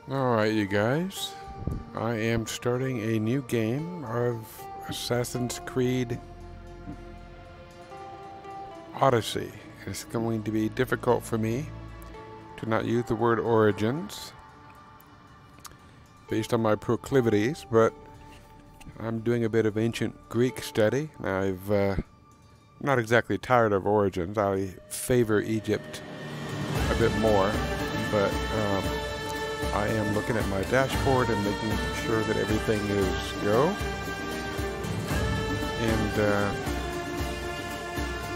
Alright, you guys. I am starting a new game of Assassin's Creed Odyssey. It's going to be difficult for me to not use the word origins based on my proclivities, but I'm doing a bit of ancient Greek study. I'm not exactly tired of origins. I favor Egypt a bit more, but I am looking at my dashboard and making sure that everything is go. And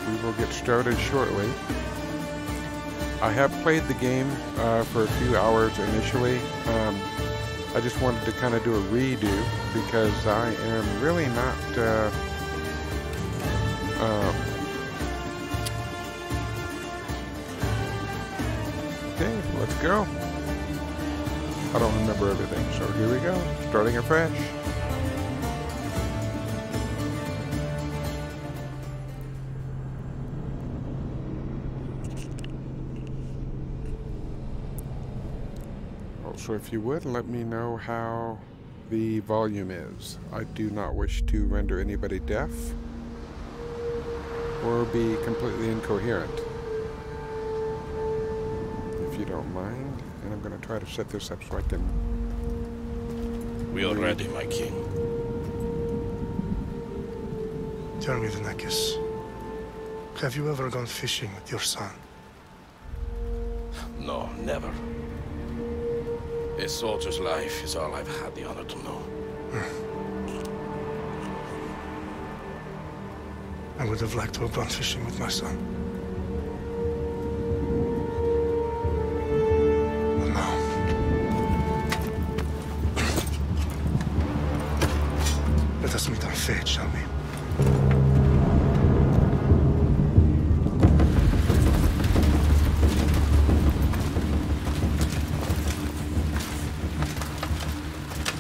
we will get started shortly. I have played the game for a few hours initially. I just wanted to kind of do a redo because I am really not okay, let's go. I don't remember everything, so here we go. Starting afresh. Also, if you would, let me know how the volume is. I do not wish to render anybody deaf or be completely incoherent. If you don't mind. And I'm going to try to set this up so I can... We are ready, my king. Tell me, Vinakis, have you ever gone fishing with your son? No, never. A soldier's life is all I've had the honor to know. I would have liked to have gone fishing with my son. Let us meet our fate, shall we?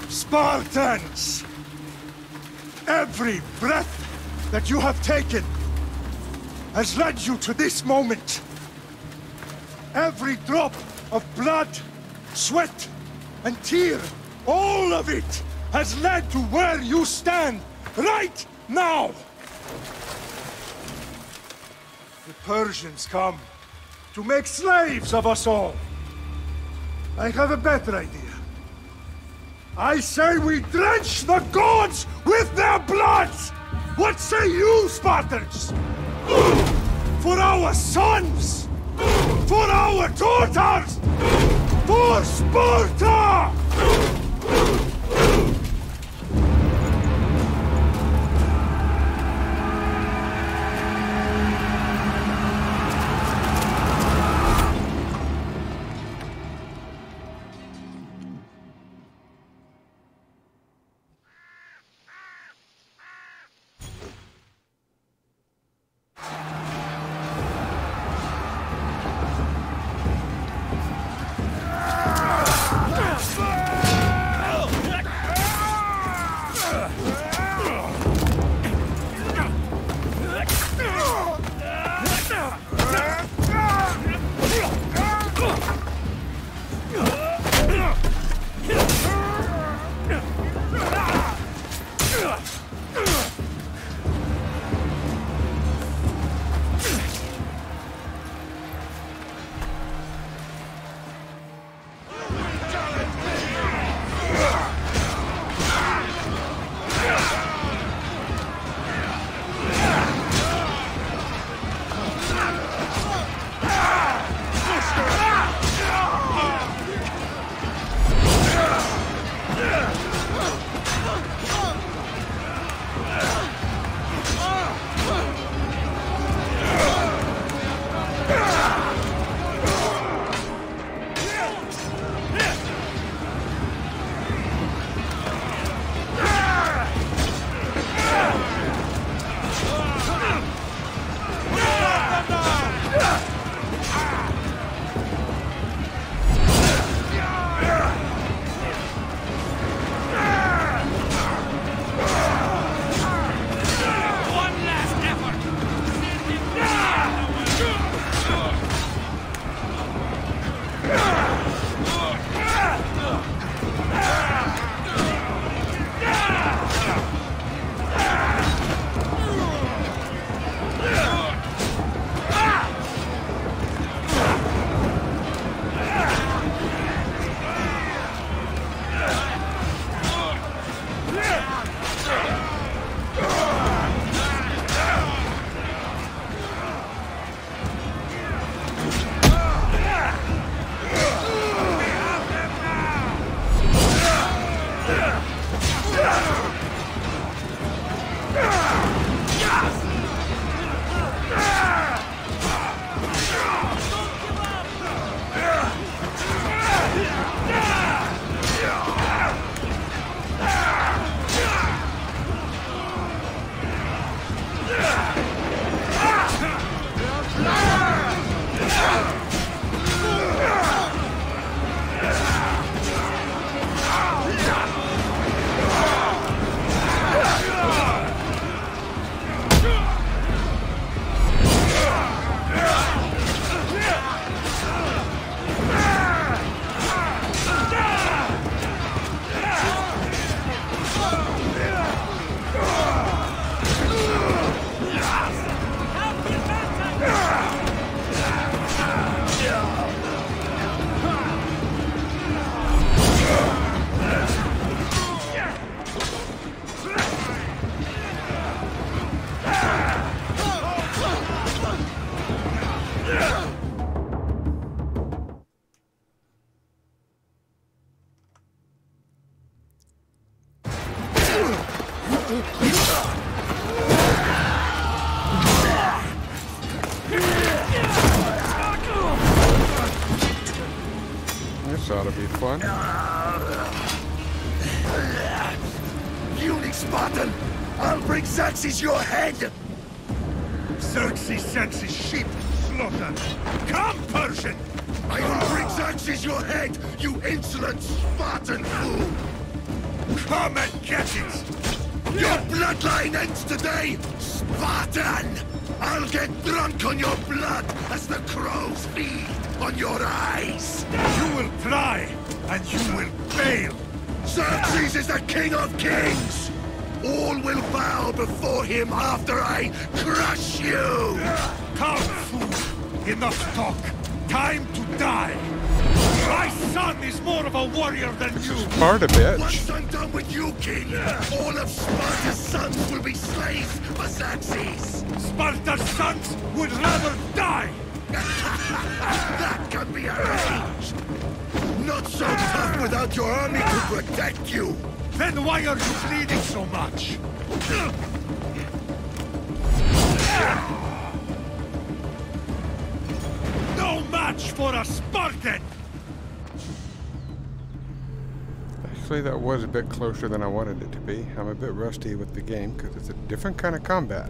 Spartans! Every breath that you have taken has led you to this moment. Every drop of blood, sweat, and tear, all of it has led to where you stand right now. The Persians come to make slaves of us all. I have a better idea. I say we drench the gods with their blood! What say you, Spartans? For our sons! For our daughters! For Sparta! This ought to be fun. Puny Spartan! I'll bring Xerxes your head! Xerxes sends his sheep slaughtered. Come, Persian! I will bring Xerxes your head, you insolent Spartan fool! Come and get it! Your bloodline ends today, Spartan! I'll get drunk on your blood as the crows feed on your eyes! You will try, and you will fail! Xerxes is the king of kings! All will bow before him after I crush you! Come, fool! Enough talk! Time to die! My son is more of a warrior than you! Sparta, bitch. Once I'm done with you, king, all of Sparta's sons will be slaves for Xerxes! Sparta's sons would rather die! That can be arranged! Not so tough without your army to protect you! Then why are you bleeding so much? No match for a Spartan! Actually, that was a bit closer than I wanted it to be. I'm a bit rusty with the game because it's a different kind of combat.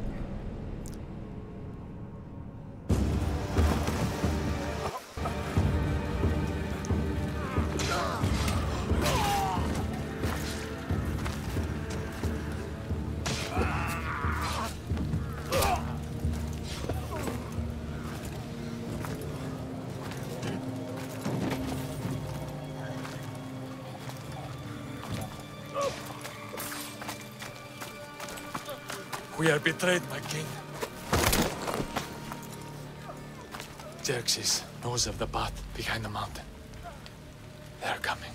We are betrayed, my king. Xerxes knows of the path behind the mountain. They are coming.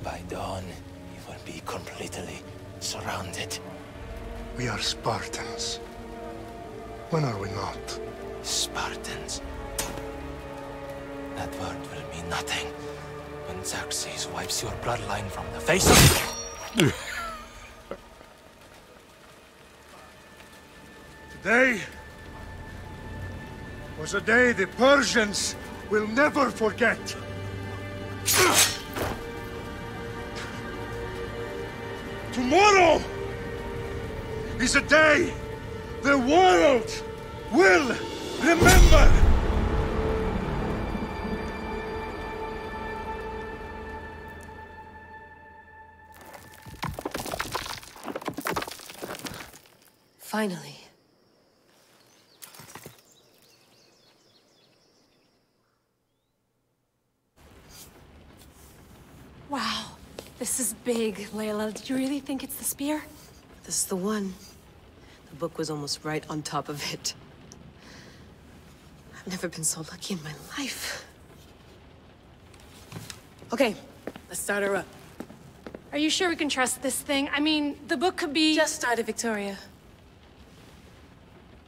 By dawn, you will be completely surrounded. We are Spartans. When are we not? Spartans. That word will mean nothing when Xerxes wipes your bloodline from the face of... Today was a day the Persians will never forget. Tomorrow is a day the world will remember. Finally. Wow, this is big, Layla. Did you really think it's the spear? This is the one. The book was almost right on top of it. I've never been so lucky in my life. Okay, let's start her up. Are you sure we can trust this thing? I mean, the book could be... Just started, Victoria.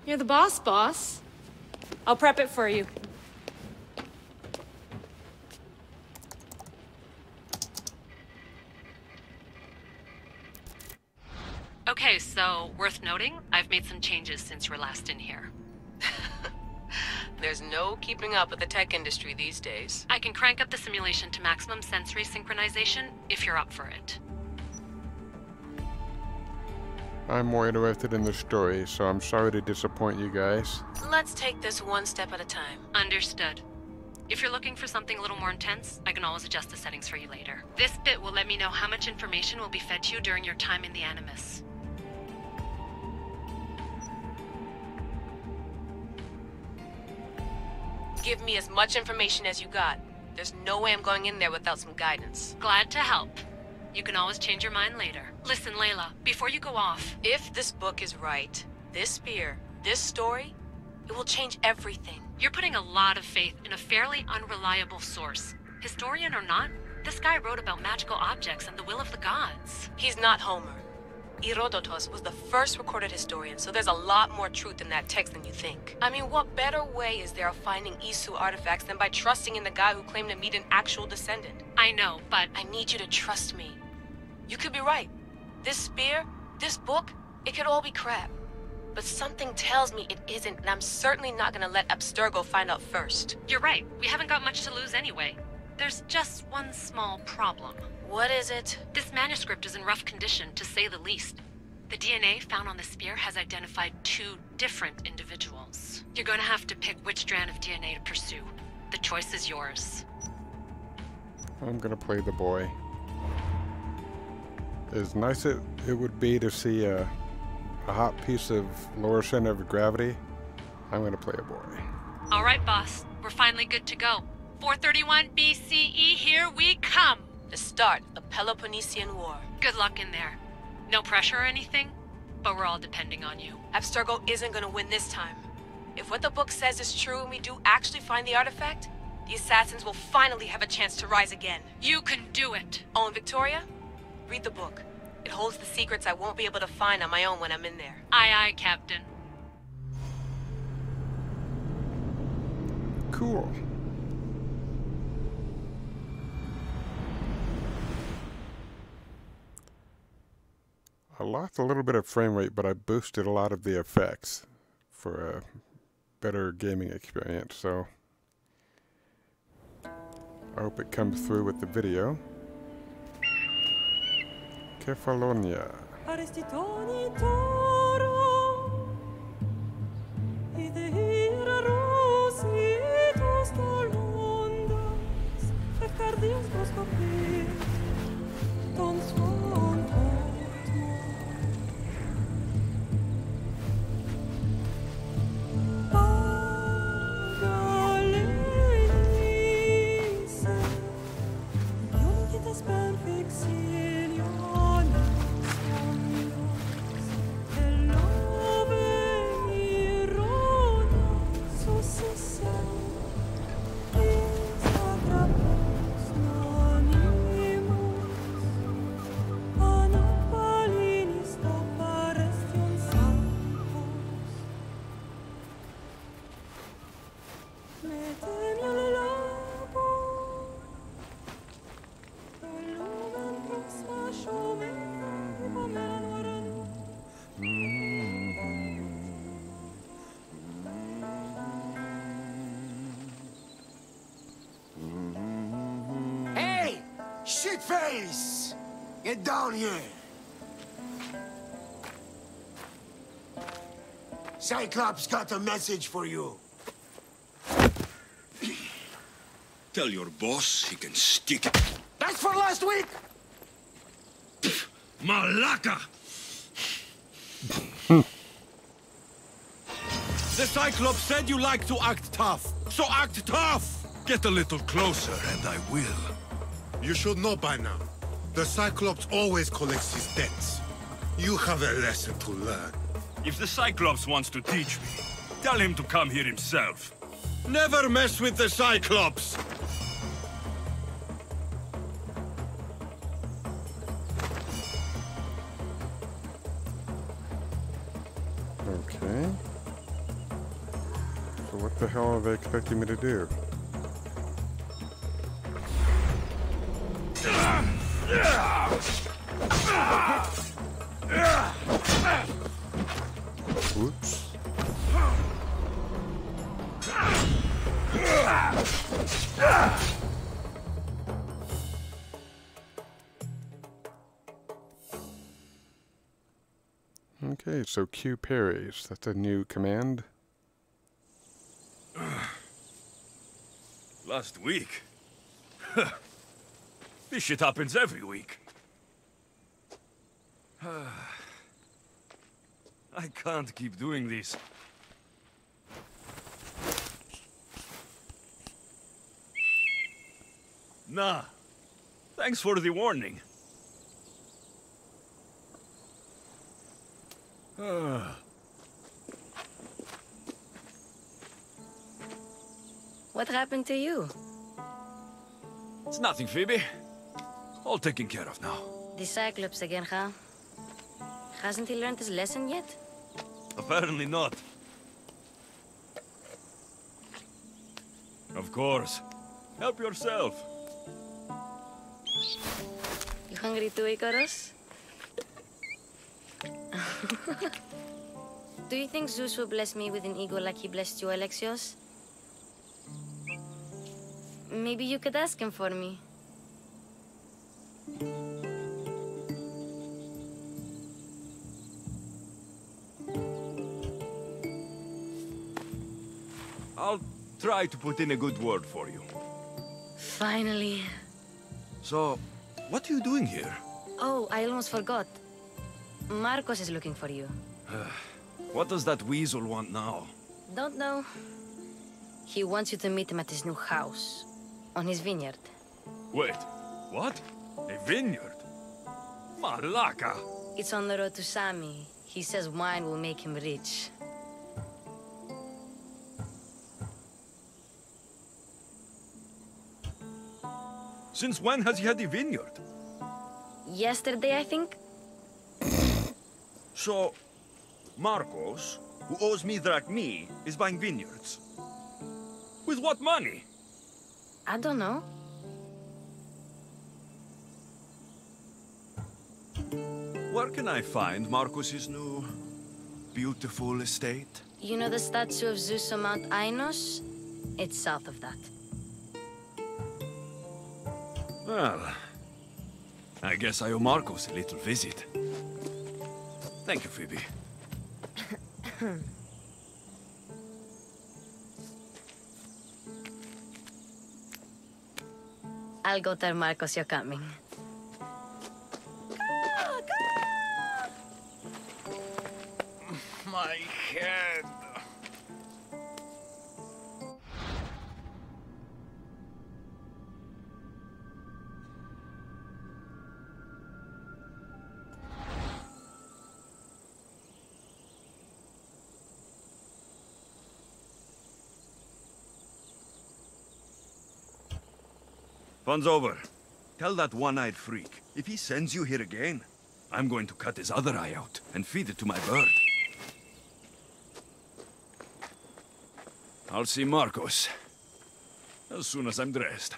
You're the boss. I'll prep it for you. Okay, so, worth noting, I've made some changes since you were last in here. There's no keeping up with the tech industry these days. I can crank up the simulation to maximum sensory synchronization, if you're up for it. I'm more interested in the story, so I'm sorry to disappoint you guys. Let's take this one step at a time. Understood. If you're looking for something a little more intense, I can always adjust the settings for you later. This bit will let me know how much information will be fed to you during your time in the Animus. Give me as much information as you got. There's no way I'm going in there without some guidance. Glad to help. You can always change your mind later. Listen, Layla, before you go off... If this book is right, this spear, this story, it will change everything. You're putting a lot of faith in a fairly unreliable source. Historian or not, this guy wrote about magical objects and the will of the gods. He's not Homer. Herodotus was the first recorded historian, so there's a lot more truth in that text than you think. I mean, what better way is there of finding Isu artifacts than by trusting in the guy who claimed to meet an actual descendant? I know, but I need you to trust me. You could be right. This spear, this book, it could all be crap. But something tells me it isn't, and I'm certainly not gonna let Abstergo find out first. you're right. We haven't got much to lose anyway. There's just one small problem. What is it? This manuscript is in rough condition, to say the least. The DNA found on the spear has identified 2 different individuals. You're going to have to pick which strand of DNA to pursue. The choice is yours. I'm gonna play the boy. As nice it would be to see a hot piece of lower center of gravity, I'm gonna play a boy. All right, boss. We're finally good to go. 431 BCE, here we come! The start of the Peloponnesian War. Good luck in there. No pressure or anything, but we're all depending on you. Abstergo isn't gonna win this time. If what the book says is true and we do actually find the artifact, the assassins will finally have a chance to rise again. You can do it! Oh, and Victoria? Read the book. It holds the secrets I won't be able to find on my own when I'm in there. Aye, aye, Captain. Cool. I lost a little bit of frame rate, but I boosted a lot of the effects for a better gaming experience, so I hope it comes through with the video. Kefalonia. Shitface! Get down here! Cyclops got a message for you. Tell your boss he can stick it. That's for last week! Malaka! The Cyclops said you like to act tough, so act tough! Get a little closer and I will. You should know by now. The Cyclops always collects his debts. You have a lesson to learn. If the Cyclops wants to teach me, tell him to come here himself. Never mess with the Cyclops! Okay. So what the hell are they expecting me to do? Oops. Okay, so Q parries. That's a new command. Last week? This shit happens every week. I can't keep doing this. Nah. Thanks for the warning. What happened to you? It's nothing, Phoebe. All taken care of now. The Cyclops again, huh? Hasn't he learned his lesson yet? Apparently not. Of course. Help yourself. You hungry too, Icarus? Do you think Zeus will bless me with an ego like he blessed you, Alexios? Maybe you could ask him for me. I'll try to put in a good word for you. Finally. So, what are you doing here? Oh, I almost forgot. Marcos is looking for you. What does that weasel want now? Don't know. He wants you to meet him at his new house. On his vineyard. Wait, what? A vineyard? Malaka! It's on the road to Sami. He says wine will make him rich. Since when has he had a vineyard? Yesterday, I think? So, Marcos, who owes me drachmi, is buying vineyards. With what money? I don't know. Where can I find Marcos's new, beautiful estate? You know the statue of Zeus on Mount Ainos? It's south of that. Well, I guess I owe Marcos a little visit. Thank you, Phoebe. I'll go tell Marcos you're coming. My head. Fun's over. Tell that one-eyed freak, if he sends you here again, I'm going to cut his other eye out and feed it to my bird. I'll see Marcos as soon as I'm dressed.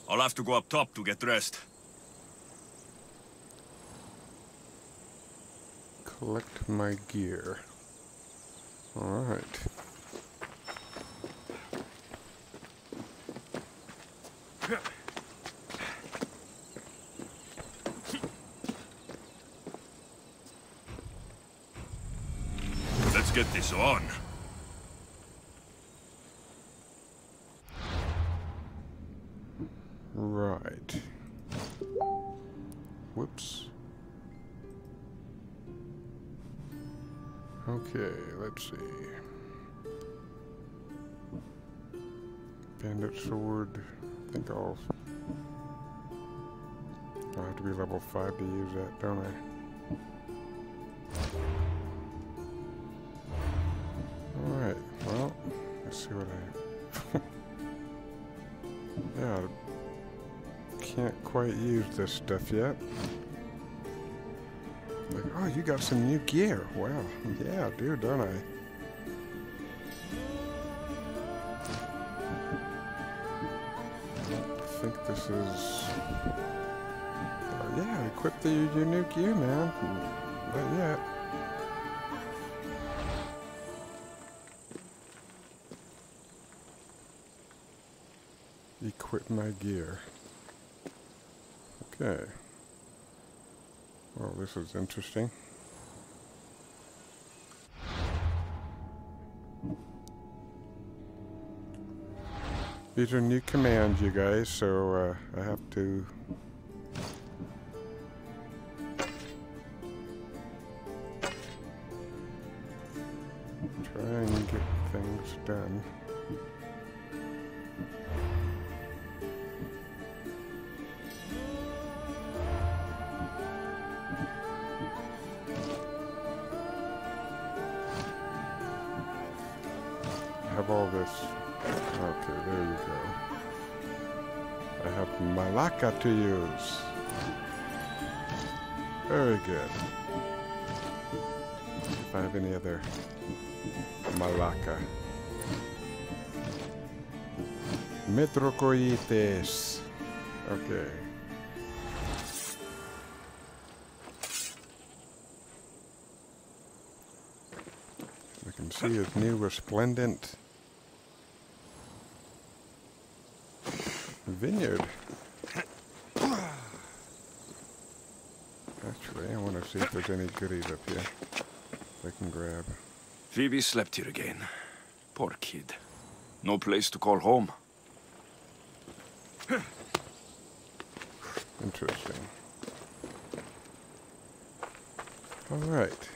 I'll have to go up top to get dressed. Collect my gear. Alright. Let's get this on. Right. Whoops. Okay, let's see. Bandit sword. I think I'll have to be level 5 to use that, don't I? Alright, well, let's see what I... Yeah, I can't quite use this stuff yet. Like, oh, you got some new gear. Wow, yeah, I do, don't I? I think this is... yeah, equip your new gear, man. Not yet. Equip my gear. Okay. Well, this is interesting. These are new commands, you guys, so I have to try and get things done. All this. Okay, there you go. I have Malaka to use. Very good. If I have any other Malacca. Metrocoites. Okay. We can see his new resplendent vineyard. Actually, I want to see if there's any goodies up here I can grab. Phoebe slept here again. Poor kid. No place to call home. Interesting. All right.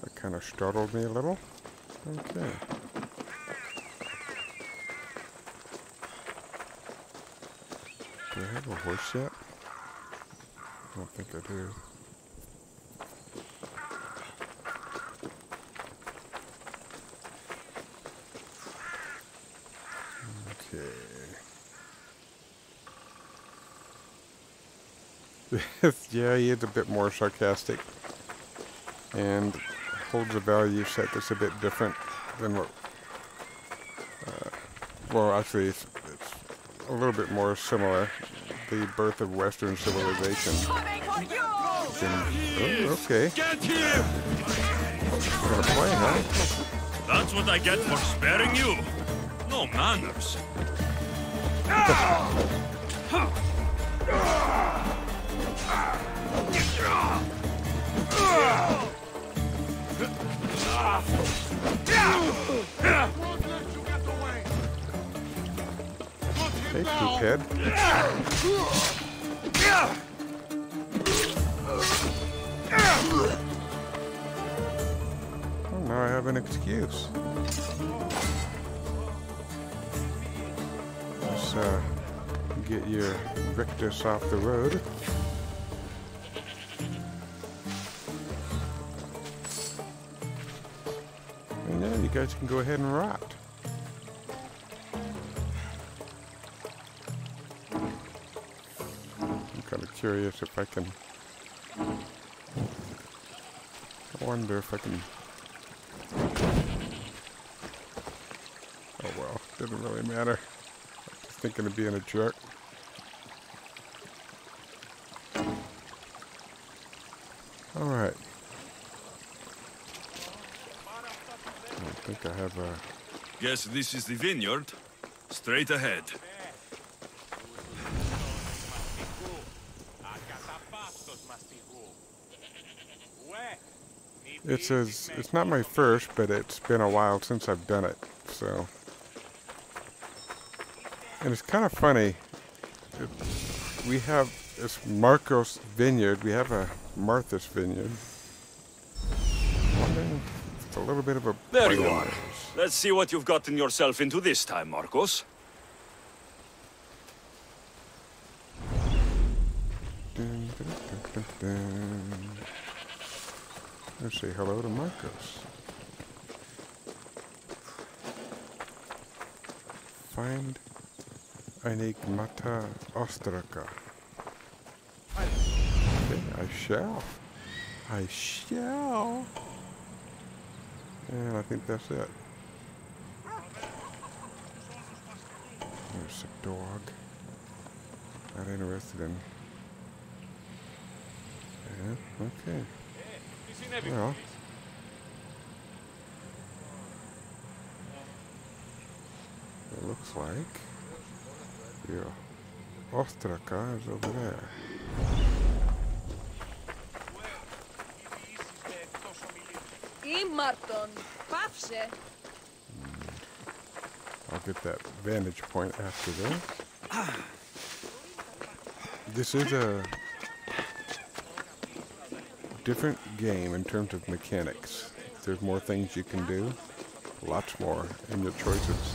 That kind of startled me a little. Okay. Do I have a horse yet? I don't think I do. Okay. Yeah, he is a bit more sarcastic and holds a value set that's a bit different than what... well, actually, it's a little bit more similar. The birth of Western civilization. Oh, okay. Get here! We're gonna play, huh? That's what I get for sparing you. No manners. Hey, poophead. Oh, now I have an excuse. Let's get your Rictus off the road. And now you guys can go ahead and rot. I'm kind of curious if I can... I wonder if I can... Oh well, doesn't really matter. I'm just thinking of being a jerk. Alright. I think I have a... Guess this is the vineyard. Straight ahead. It says, it's not my first, but it's been a while since I've done it, so. And it's kind of funny. We have this Marcos vineyard. We have a Martha's vineyard. It's a little bit of a... There you are. Let's see what you've gotten yourself into this time, Marcos. Dun, dun, dun, dun, dun. Let's say hello to Marcos. Find Enigmata Ostraka. Okay, I shall. I shall. And I think that's it. There's a dog. Not interested in. Yeah, okay. Well. It looks like. Yeah. Ostraka is over there. I'll get that vantage point after this. This is a different game in terms of mechanics. There's more things you can do, lots more, and your choices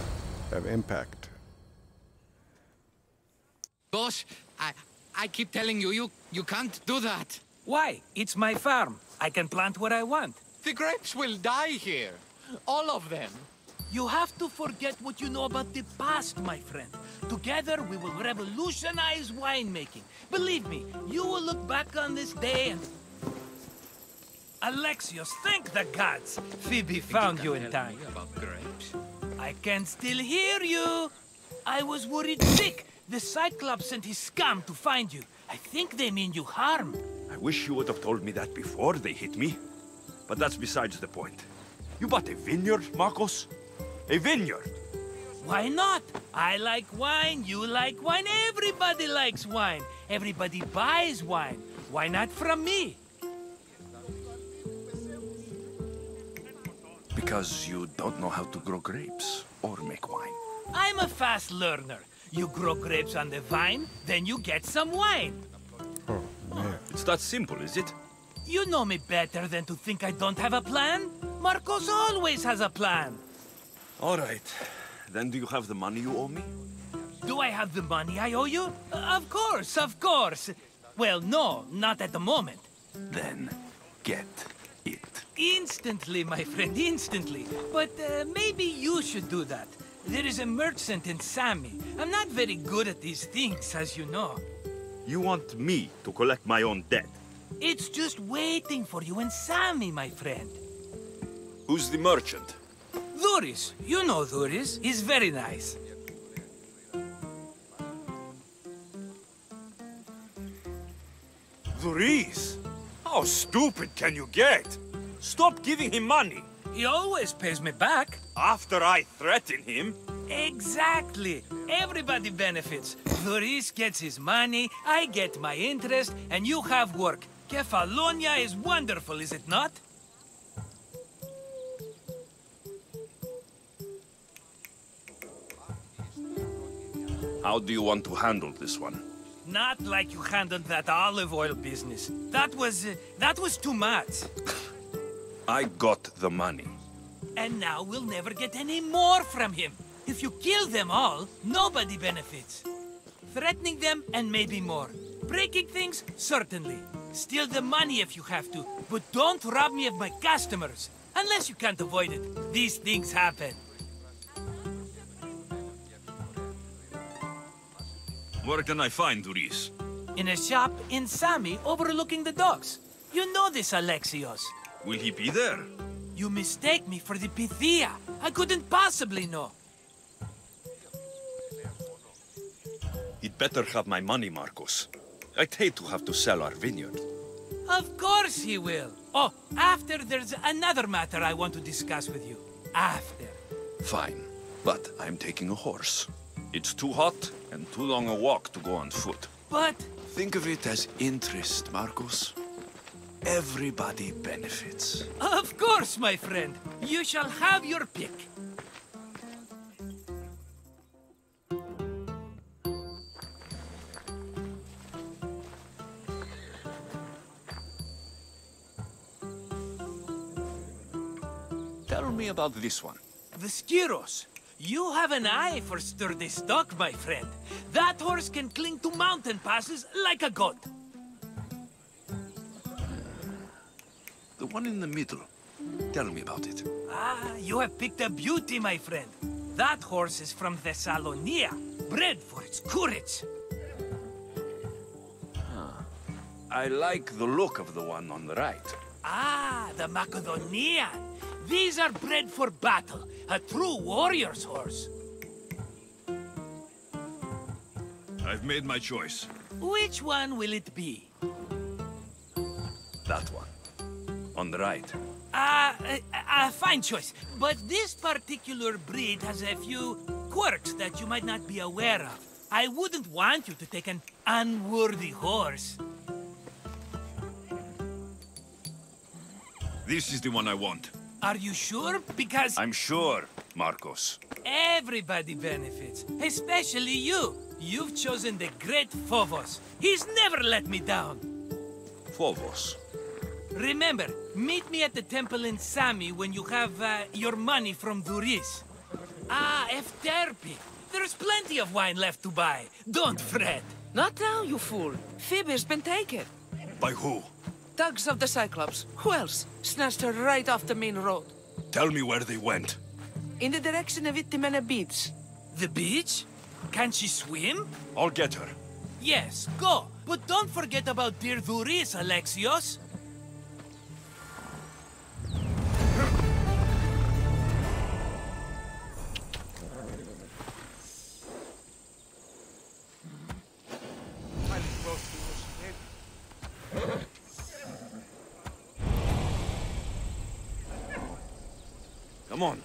have impact. Boss, I keep telling you, you can't do that. Why? It's my farm. I can plant what I want. The grapes will die here. All of them. You have to forget what you know about the past, my friend. Together, we will revolutionize winemaking. Believe me, you will look back on this day and... Alexios, thank the gods! Phoebe found you in time. About grapes? I can still hear you! I was worried sick. The Cyclops sent his scum to find you. I think they mean you harm. I wish you would have told me that before they hit me. But that's besides the point. You bought a vineyard, Marcos? A vineyard? Why not? I like wine, you like wine, everybody likes wine. Everybody buys wine. Why not from me? Because you don't know how to grow grapes or make wine. I'm a fast learner. You grow grapes on the vine, then you get some wine. Oh, man. It's that simple, is it? You know me better than to think I don't have a plan. Marcos always has a plan. All right. Then do you have the money you owe me? Do I have the money I owe you? Of course, of course. Well, no, not at the moment. Then get it. Instantly, my friend, instantly. But maybe you should do that. There is a merchant in Sami. I'm not very good at these things, as you know. You want me to collect my own debt? It's just waiting for you in Sami, my friend. Who's the merchant? Dhuris. You know Dhuris. He's very nice. Dhuris? How stupid can you get? Stop giving him money. He always pays me back. After I threaten him? Exactly. Everybody benefits. Dhuris gets his money, I get my interest, and you have work. Kefalonia is wonderful, is it not? How do you want to handle this one? Not like you handled that olive oil business. That was too much. I got the money. And now we'll never get any more from him. If you kill them all, nobody benefits. Threatening them, and maybe more. Breaking things, certainly. Steal the money if you have to, but don't rob me of my customers. Unless you can't avoid it. These things happen. Where can I find Dhuris? In a shop in Sami, overlooking the docks. You know this, Alexios. Will he be there? You mistake me for the Pythia. I couldn't possibly know. He'd better have my money, Marcos. I'd hate to have to sell our vineyard. Of course he will. Oh, after there's another matter I want to discuss with you. After. Fine, but I'm taking a horse. It's too hot and too long a walk to go on foot. But... Think of it as interest, Marcos. Everybody benefits. Of course, my friend. You shall have your pick. Tell me about this one. The Skiros. You have an eye for sturdy stock, my friend. That horse can cling to mountain passes like a goat. The one in the middle. Tell me about it. Ah, you have picked a beauty, my friend. That horse is from Thessalonia, bred for its courage. I like the look of the one on the right. Ah, the Macedonian. These are bred for battle, a true warrior's horse. I've made my choice. Which one will it be? That one. On the right. Fine choice. But this particular breed has a few quirks that you might not be aware of. I wouldn't want you to take an unworthy horse. This is the one I want. Are you sure? Because... I'm sure, Marcos. Everybody benefits, especially you. You've chosen the great Phobos. He's never let me down. Phobos? Remember, meet me at the temple in Sami when you have your money from Dhuris. Ah, Efterpi. There's plenty of wine left to buy. Don't fret. Not now, you fool. Phoebe's been taken. By who? Thugs of the Cyclops. Who else? Snatched her right off the main road. Tell me where they went. In the direction of Itimena Beach. The beach? Can she swim? I'll get her. Yes, go. But don't forget about dear Duris, Alexios. Come on.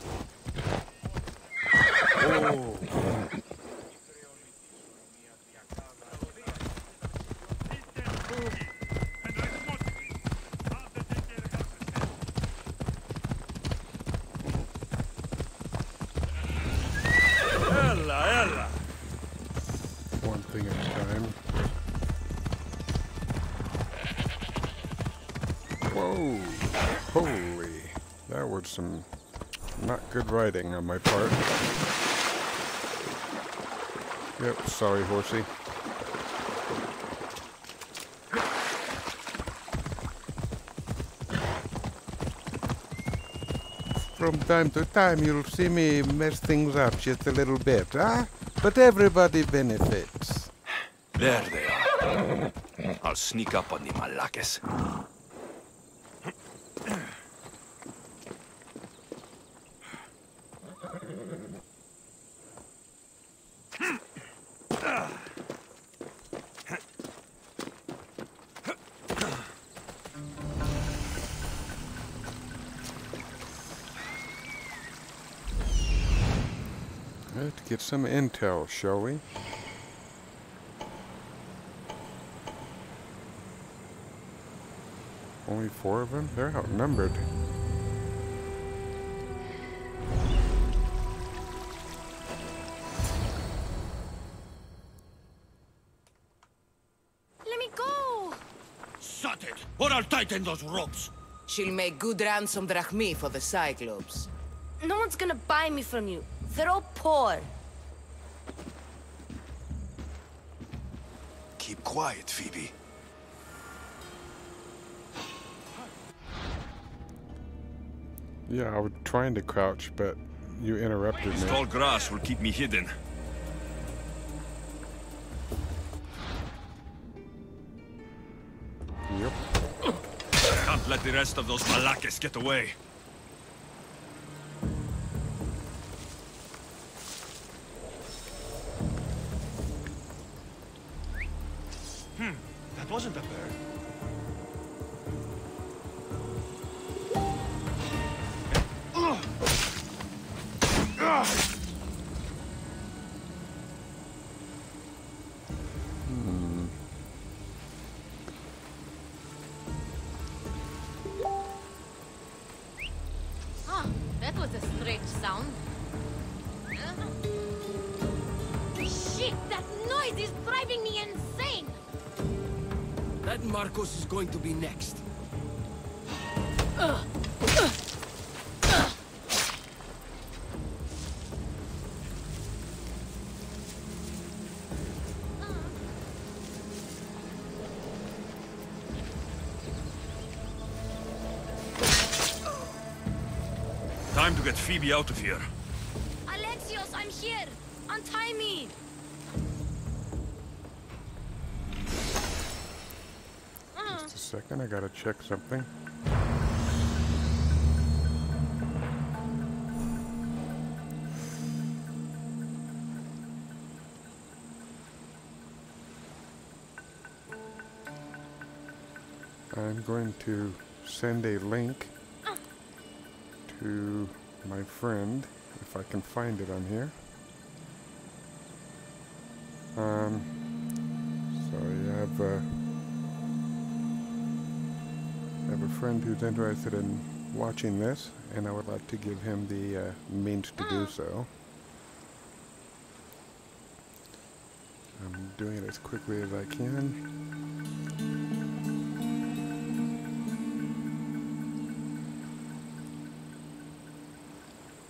Oh. One thing at a time. Whoa! Holy, that was some not good writing on my part. Yep, sorry, horsey. From time to time, you'll see me mess things up just a little bit, huh? But everybody benefits. There they are. I'll sneak up on the Malakes. Let's get some intel, shall we? Only 4 of them? They're outnumbered. Let me go! Shut it, or I'll tighten those ropes. She'll make good ransom drachmi for the Cyclops. No one's gonna buy me from you. They're all poor. Keep quiet, Phoebe. Yeah, I was trying to crouch, but you interrupted This me. tall grass will keep me hidden. Yep. Can't let the rest of those Malakes get away. That wasn't a bird. Ah, that was a strange sound. Shit, that noise is driving me insane! That Marcos is going to be next. Time to get Phoebe out of here. Alexios, I'm here! Untie me! Just a second, I gotta check something. I'm going to send a link to my friend, if I can find it on here. Sorry, I have a friend who's interested in watching this, and I would like to give him the means to do so. I'm doing it as quickly as I can.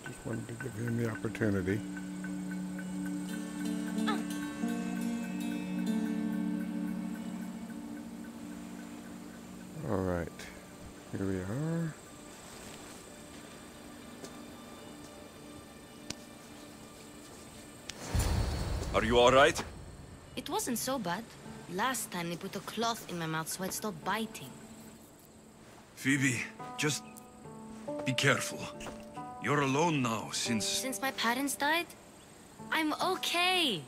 Just wanted to give him the opportunity. All right. Are you all right? It wasn't so bad. Last time they put a cloth in my mouth so I'd stop biting. Phoebe, just be careful. You're alone now since... Since my parents died? I'm okay.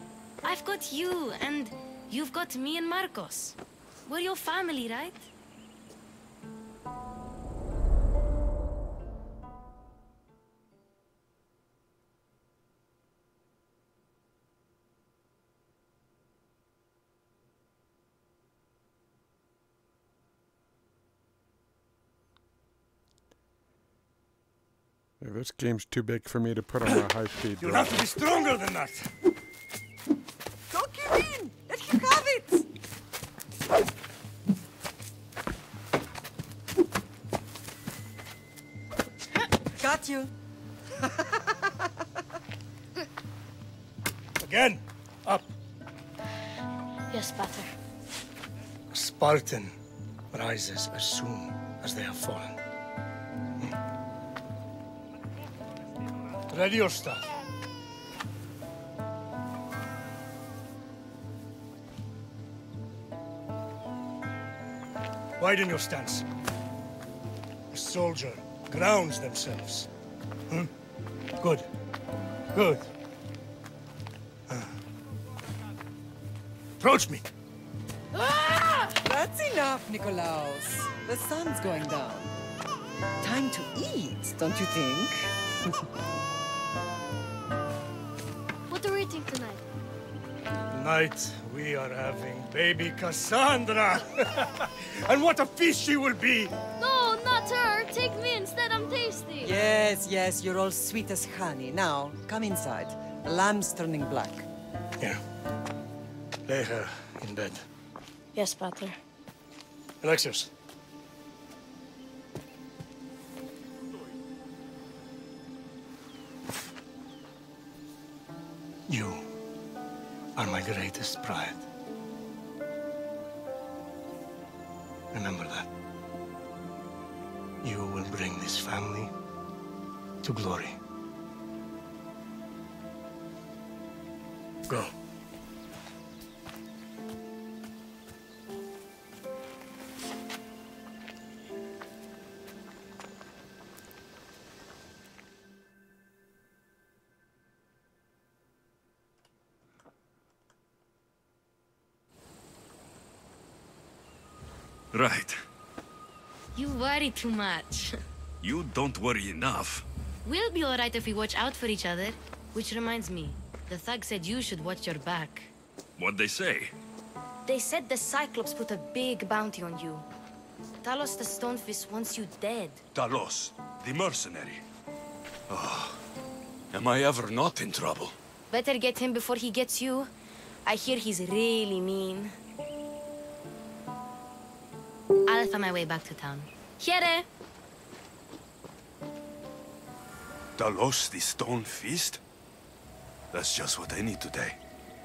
I've got you, and you've got me and Marcos. We're your family, right? Yeah, this game's too big for me to put on my high-speed. You'll have to be stronger than that. Don't give in! Let him have it! Got you. Again. Up. Yes, Pater. A Spartan rises as soon as they have fallen. Ready your staff. Widen your stance. A soldier grounds themselves. Good. Good. Approach me. That's enough, Nikolaos. The sun's going down. Time to eat, don't you think? What are we eating tonight? Tonight, we are having baby Cassandra. And what a feast she will be. No, not her. Take me instead. I'm tasty. Yes, yes, you're all sweet as honey. Now, come inside. The lamb's turning black. Here. Lay her in bed. Yes, Pater. Alexios. You are my greatest pride. Remember that. You will bring this family to glory. Go. Right. You worry too much. You don't worry enough. We'll be alright if we watch out for each other. Which reminds me, the thug said you should watch your back. What'd they say? They said the Cyclops put a big bounty on you. Talos the Stonefist wants you dead. Talos, the mercenary. Oh, am I ever not in trouble? Better get him before he gets you. I hear he's really mean. I'll find my way back to town. Here! Talos, the Stone Fist? That's just what I need today.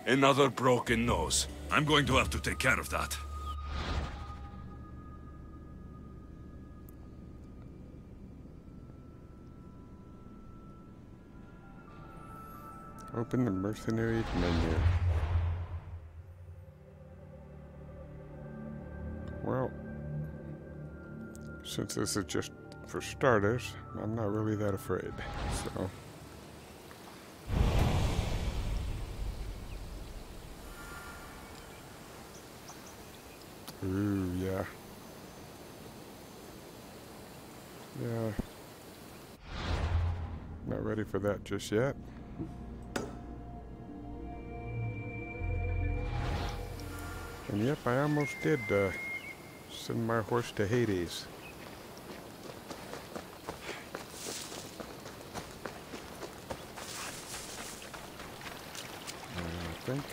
Another broken nose. I'm going to have to take care of that. Open the mercenaries menu. Well, since this is just for starters, I'm not really that afraid, so... Ooh, yeah. Yeah. Not ready for that just yet. And yep, I almost did send my horse to Hades. I think.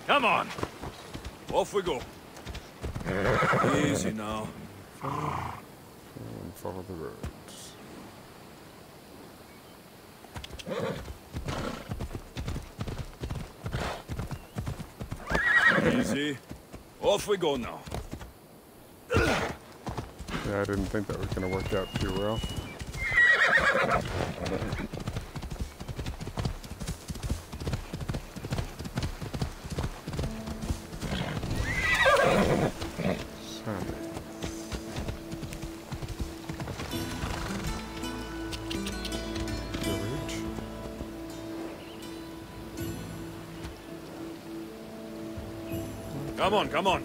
Come on! Off we go. Easy now. And follow the roads. Easy. Off we go now. Yeah, I didn't think that was going to work out too well. Come on, come on.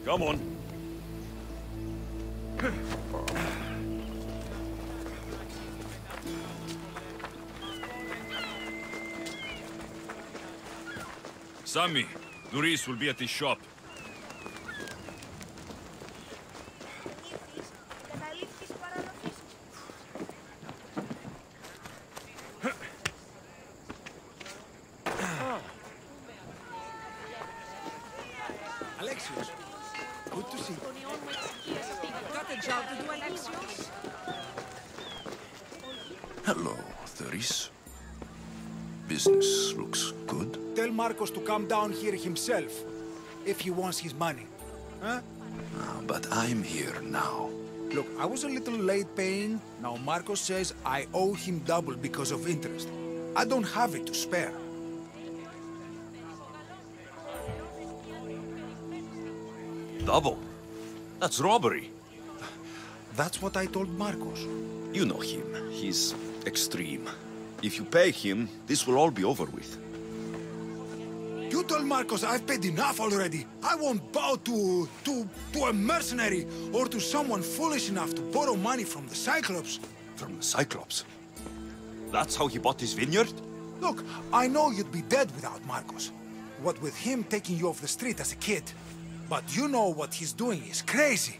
Come on. Sammy, Doris will be at his shop. Alexios, good to see you. Got a job to do, Alexios? Hello, Doris. Business looks good. Tell Marcos to come down here himself, if he wants his money. Huh? But I'm here now. Look, I was a little late paying. Now Marcos says I owe him double because of interest. I don't have it to spare. Double? That's robbery. That's what I told Marcos. You know him. He's extreme. If you pay him, this will all be over with. You told Marcos I've paid enough already. I won't bow to a mercenary or to someone foolish enough to borrow money from the Cyclops. From the Cyclops? That's how he bought his vineyard? Look, I know you'd be dead without Marcos. What with him taking you off the street as a kid. But you know what he's doing is crazy.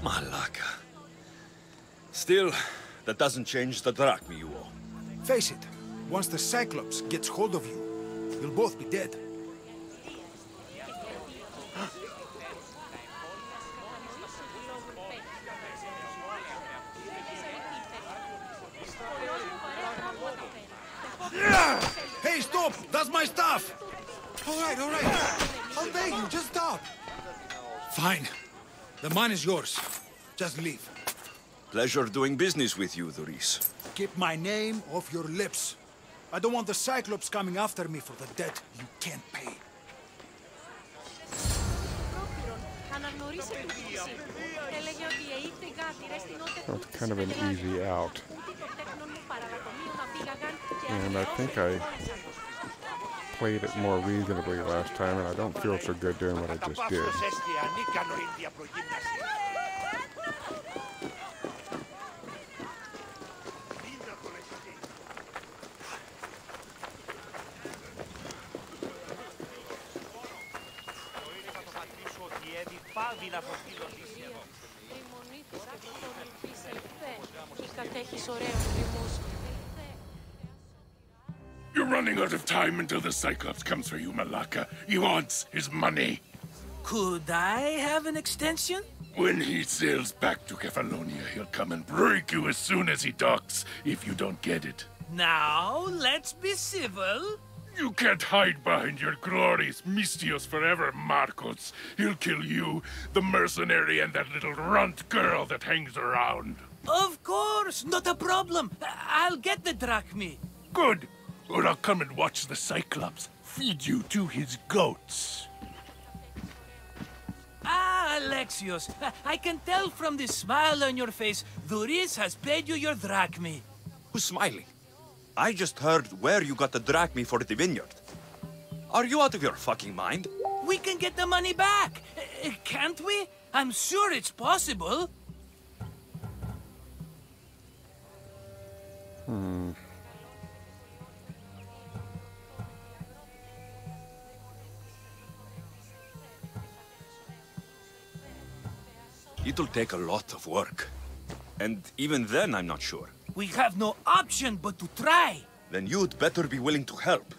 Malaka. Still, that doesn't change the drachma you owe. Face it, once the Cyclops gets hold of you, you'll both be dead. Hey, stop! That's my stuff! All right. I'll pay you, just stop. Fine. The money's yours. Just leave. Pleasure doing business with you, Doris. Keep my name off your lips. I don't want the Cyclops coming after me for the debt you can't pay. That's kind of an easy out. And I think I played it more reasonably last time, and I don't feel so good doing what I just did. You're running out of time until the Cyclops comes for you, Malaka. He wants his money. Could I have an extension? When he sails back to Kefalonia, he'll come and break you as soon as he docks, if you don't get it. Now, let's be civil. You can't hide behind your glorious Mistios forever, Marcos. He'll kill you, the mercenary, and that little runt girl that hangs around. Of course, not a problem. I'll get the drachma. Good. Or I'll come and watch the Cyclops feed you to his goats. Ah, Alexios, I can tell from the smile on your face, Doris has paid you your drachma. Who's smiling? I just heard where you got the drachma for the vineyard. Are you out of your fucking mind? We can get the money back, can't we? I'm sure it's possible. It'll take a lot of work. And even then, I'm not sure. We have no option but to try. Then you'd better be willing to help.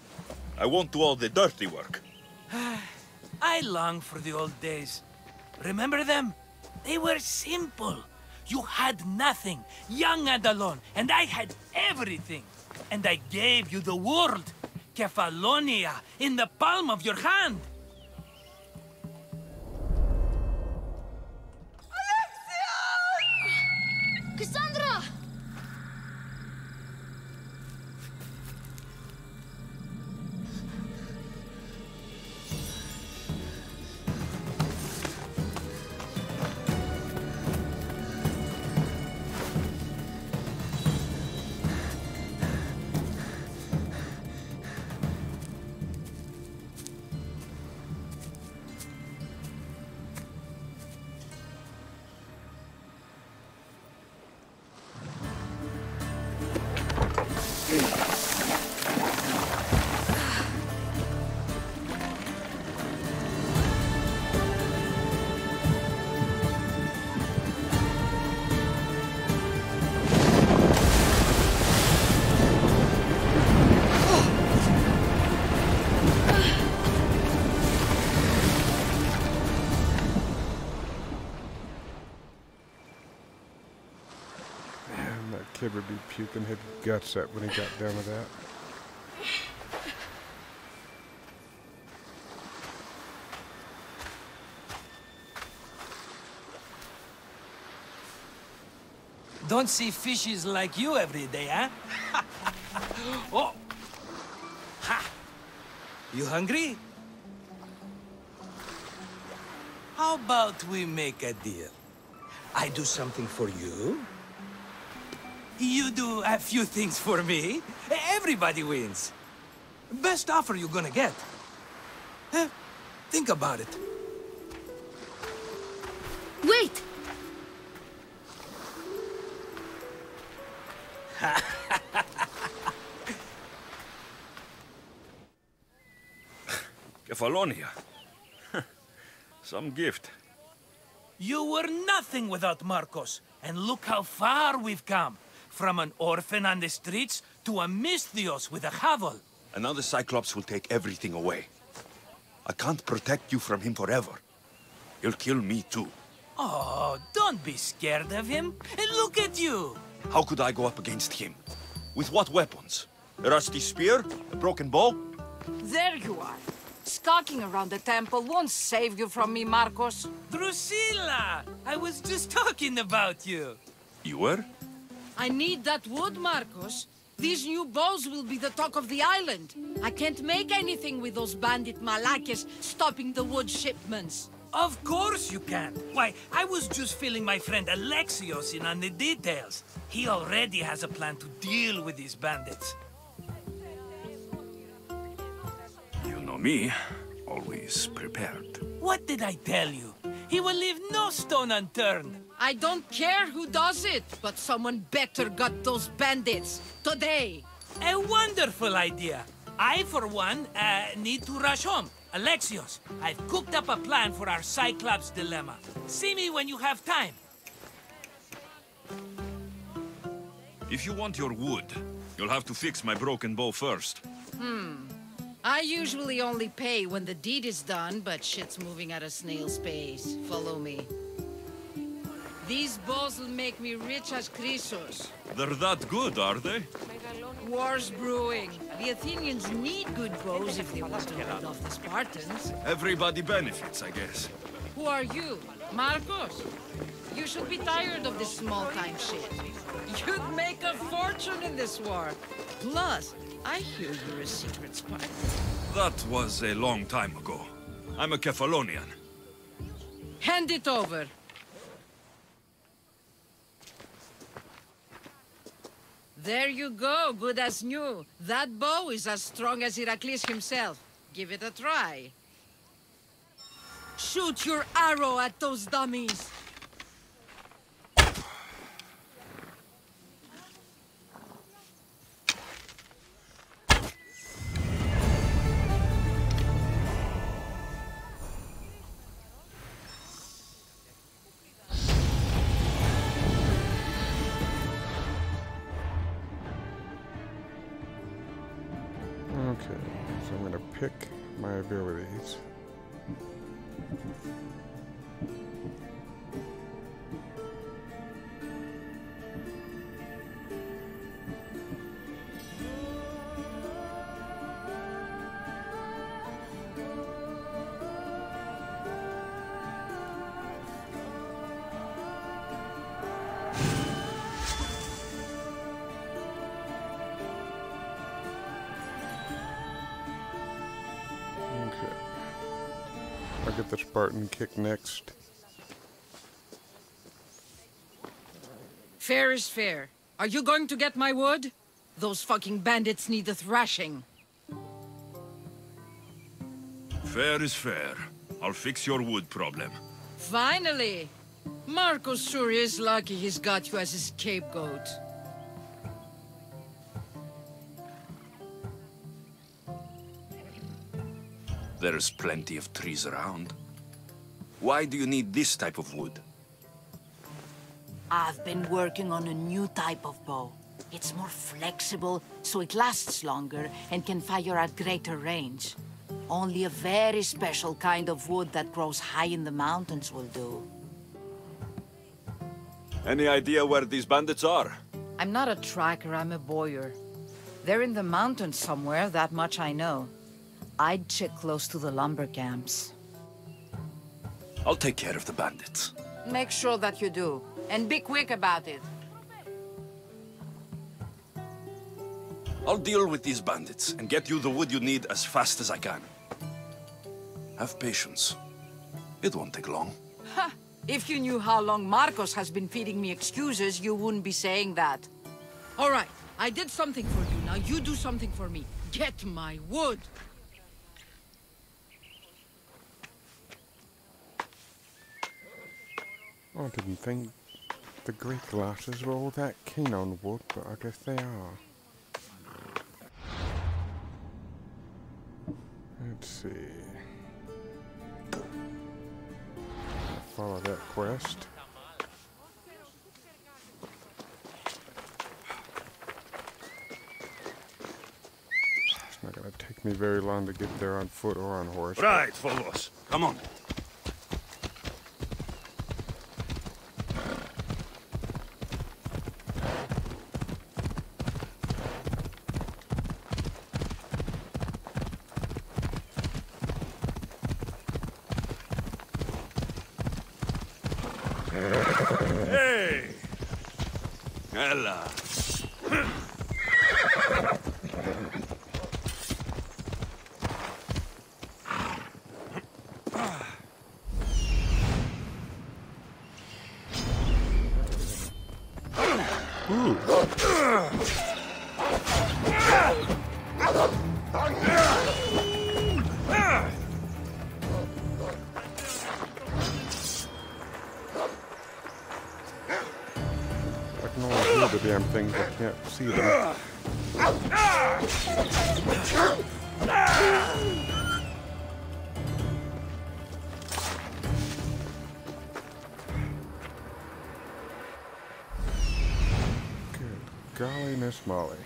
I won't do all the dirty work. I long for the old days. Remember them? They were simple. You had nothing, young and alone, and I had everything. And I gave you the world. Kefalonia in the palm of your hand. Cassandra! Kid would be puking his guts up when he got done with that. Don't see fishes like you every day, huh? Oh! Ha! You hungry? How about we make a deal? I do something for you. You do a few things for me. Everybody wins. Best offer you're gonna get. Think about it. Wait! Kefalonia. Some gift. You were nothing without Marcos, and look how far we've come. From an orphan on the streets to a Misthios with a Havel. And now the Cyclops will take everything away. I can't protect you from him forever. He'll kill me too. Oh, don't be scared of him. And look at you. How could I go up against him? With what weapons? A rusty spear? A broken bow? There you are. Skulking around the temple won't save you from me, Marcos. Drusilla! I was just talking about you. You were? I need that wood, Marcos. These new bows will be the talk of the island. I can't make anything with those bandit malakes stopping the wood shipments. Of course you can. Why, I was just filling my friend Alexios in on the details. He already has a plan to deal with these bandits. You know me, always prepared. What did I tell you? He will leave no stone unturned. I don't care who does it, but someone better got those bandits. Today. A wonderful idea. I, for one, need to rush home. Alexios, I've cooked up a plan for our Cyclops dilemma. See me when you have time. If you want your wood, you'll have to fix my broken bow first. I usually only pay when the deed is done, but shit's moving at a snail's pace. Follow me. These bows will make me rich as Chrysos. They're that good, are they? War's brewing. The Athenians need good bows if they want to hold off the Spartans. Everybody benefits, I guess. Who are you? Marcos? You should be tired of this small-time shit. You'd make a fortune in this war. Plus, I hear you're a secret spy. That was a long time ago. I'm a Kefalonian. Hand it over. There you go, good as new. That bow is as strong as Heracles himself. Give it a try. Shoot your arrow at those dummies. Okay, so I'm gonna pick my abilities. get the Spartan kick next. Fair is fair. Are you going to get my wood? Those fucking bandits need a thrashing. Fair is fair. I'll fix your wood problem. Finally! Marcos sure is lucky he's got you as his scapegoat. There's plenty of trees around. Why do you need this type of wood? I've been working on a new type of bow. It's more flexible, so it lasts longer and can fire at greater range. Only a very special kind of wood that grows high in the mountains will do. Any idea where these bandits are? I'm not a tracker, I'm a boyer. They're in the mountains somewhere, that much I know. I'd check close to the lumber camps. I'll take care of the bandits. Make sure that you do. And be quick about it. I'll deal with these bandits and get you the wood you need as fast as I can. Have patience. It won't take long. Ha! If you knew how long Marcos has been feeding me excuses, you wouldn't be saying that. All right, I did something for you. Now you do something for me. Get my wood. I didn't think the Greek lasses were all that keen on wood, but I guess they are. Let's see. Follow that quest. It's not gonna take me very long to get there on foot or on horse. Right, follow us. Come on. Hey! Ella! I can only hear the damn things, I can't see them. Good golly, Miss Molly.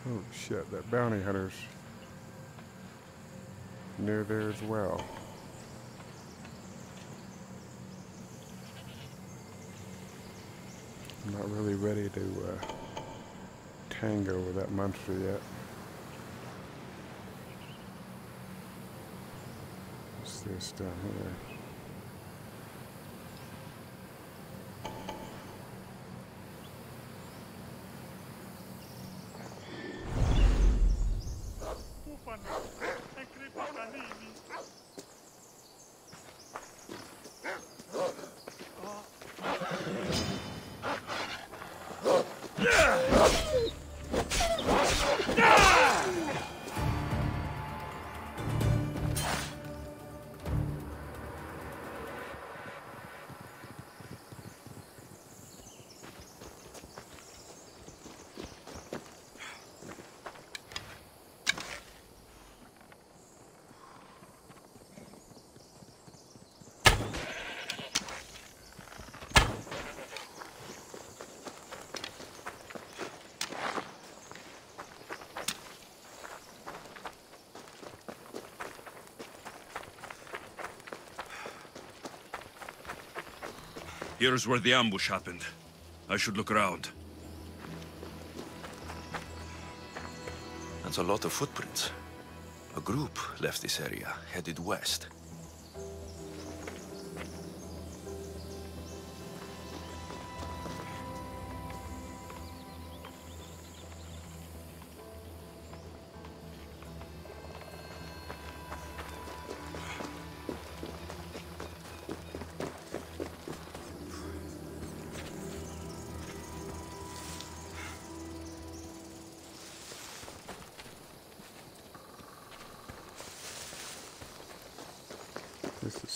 Oh shit, that bounty hunter's near there as well. I'm not really ready to tango with that monster yet. What's this down here? Here's where the ambush happened. I should look around. That's a lot of footprints. A group left this area, headed west.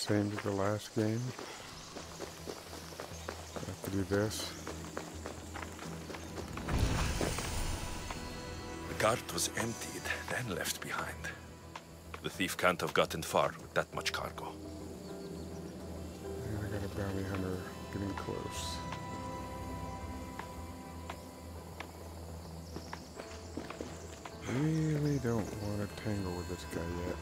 Same as the last game. Have to do this. The cart was emptied, then left behind. The thief can't have gotten far with that much cargo. And I got a bounty hunter getting close. Really don't want to tangle with this guy yet.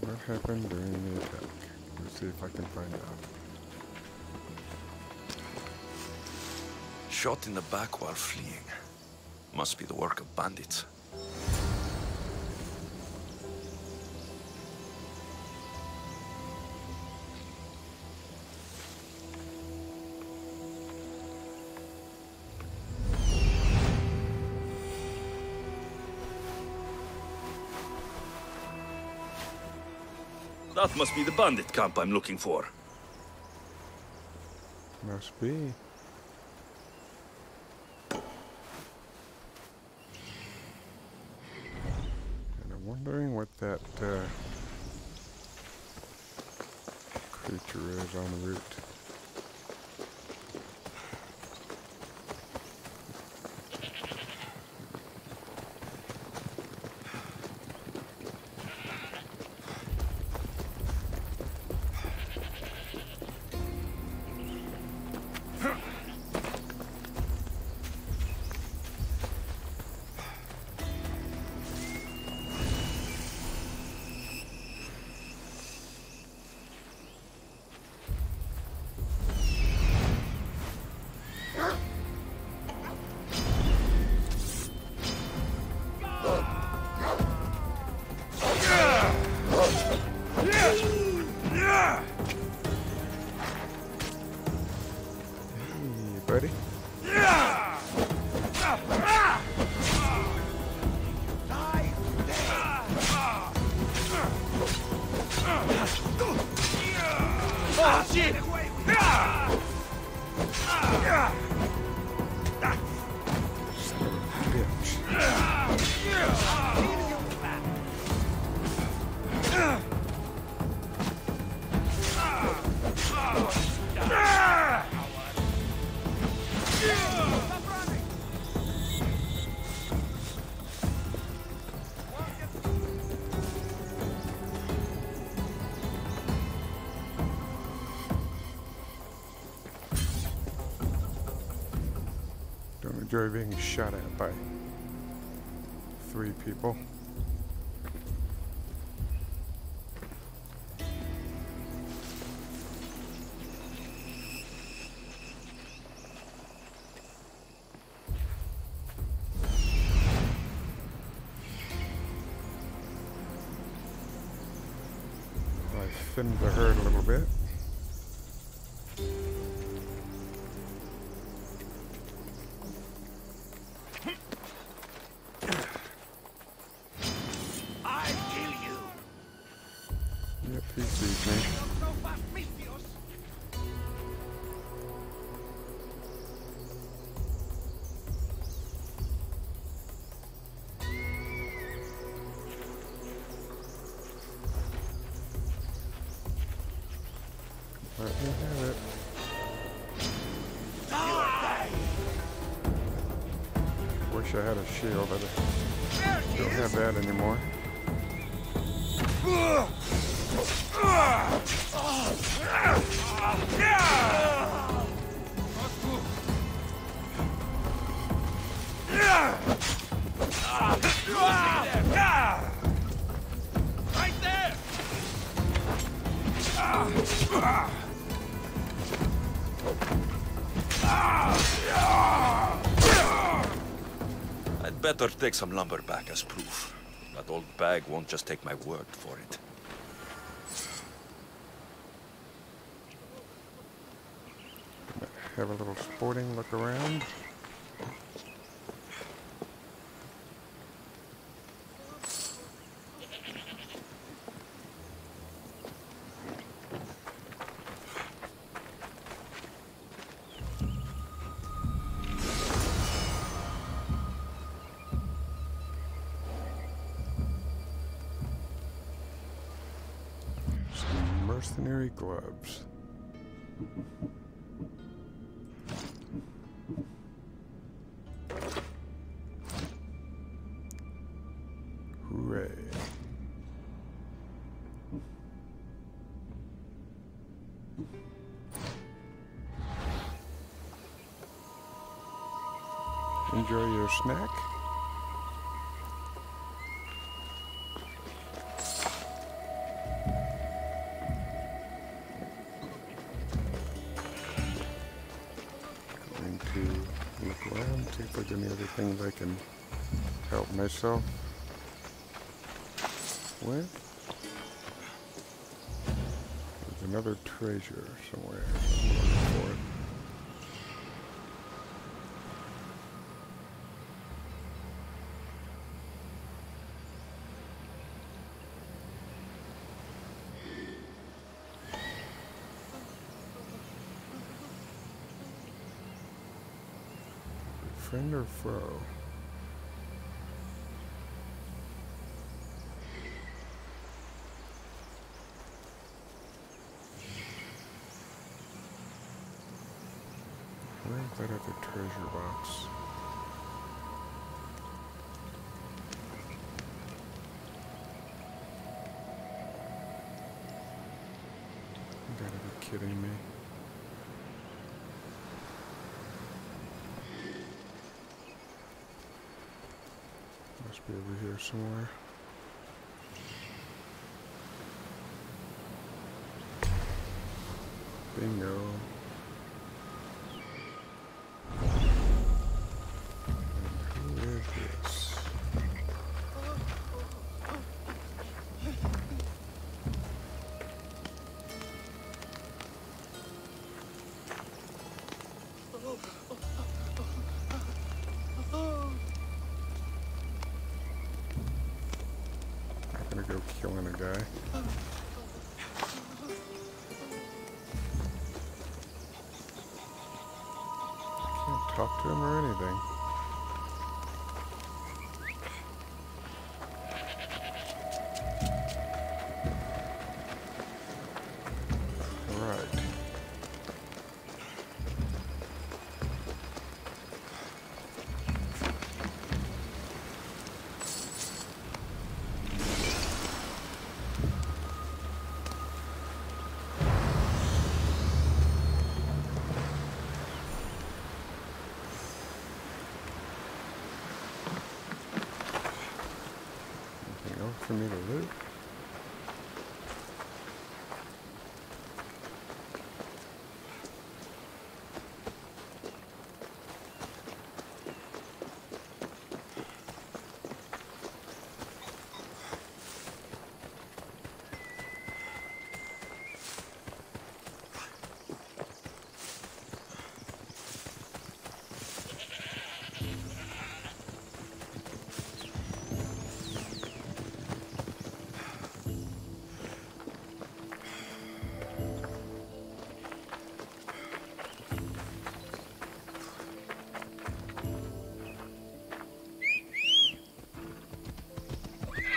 What happened during the attack? Let's see if I can find out. Shot in the back while fleeing. Must be the work of bandits. That must be the bandit camp I'm looking for. Must be. And I'm wondering what that creature is en route. Buddy? Oh, shit! Don't enjoy being shot at by 3 people. I thinned the herd a little bit. Yep, he sees me. Let me have it. Wish I had a shield, I don't have that anymore. I'd better take some lumber back as proof. That old bag won't just take my word for it. Have a little sporting look around. Some mercenary gloves. Hooray. Enjoy your snack. Going to look around, see if there's any other things I can help myself with. There's another treasure somewhere. I'm looking for it. Friend or foe? Where's that other treasure box? You gotta be kidding me. Must be over here somewhere. Bingo. And who is this? I'm gonna go killing a guy. Can't talk to him or anything. Right. Anything else for me to loot?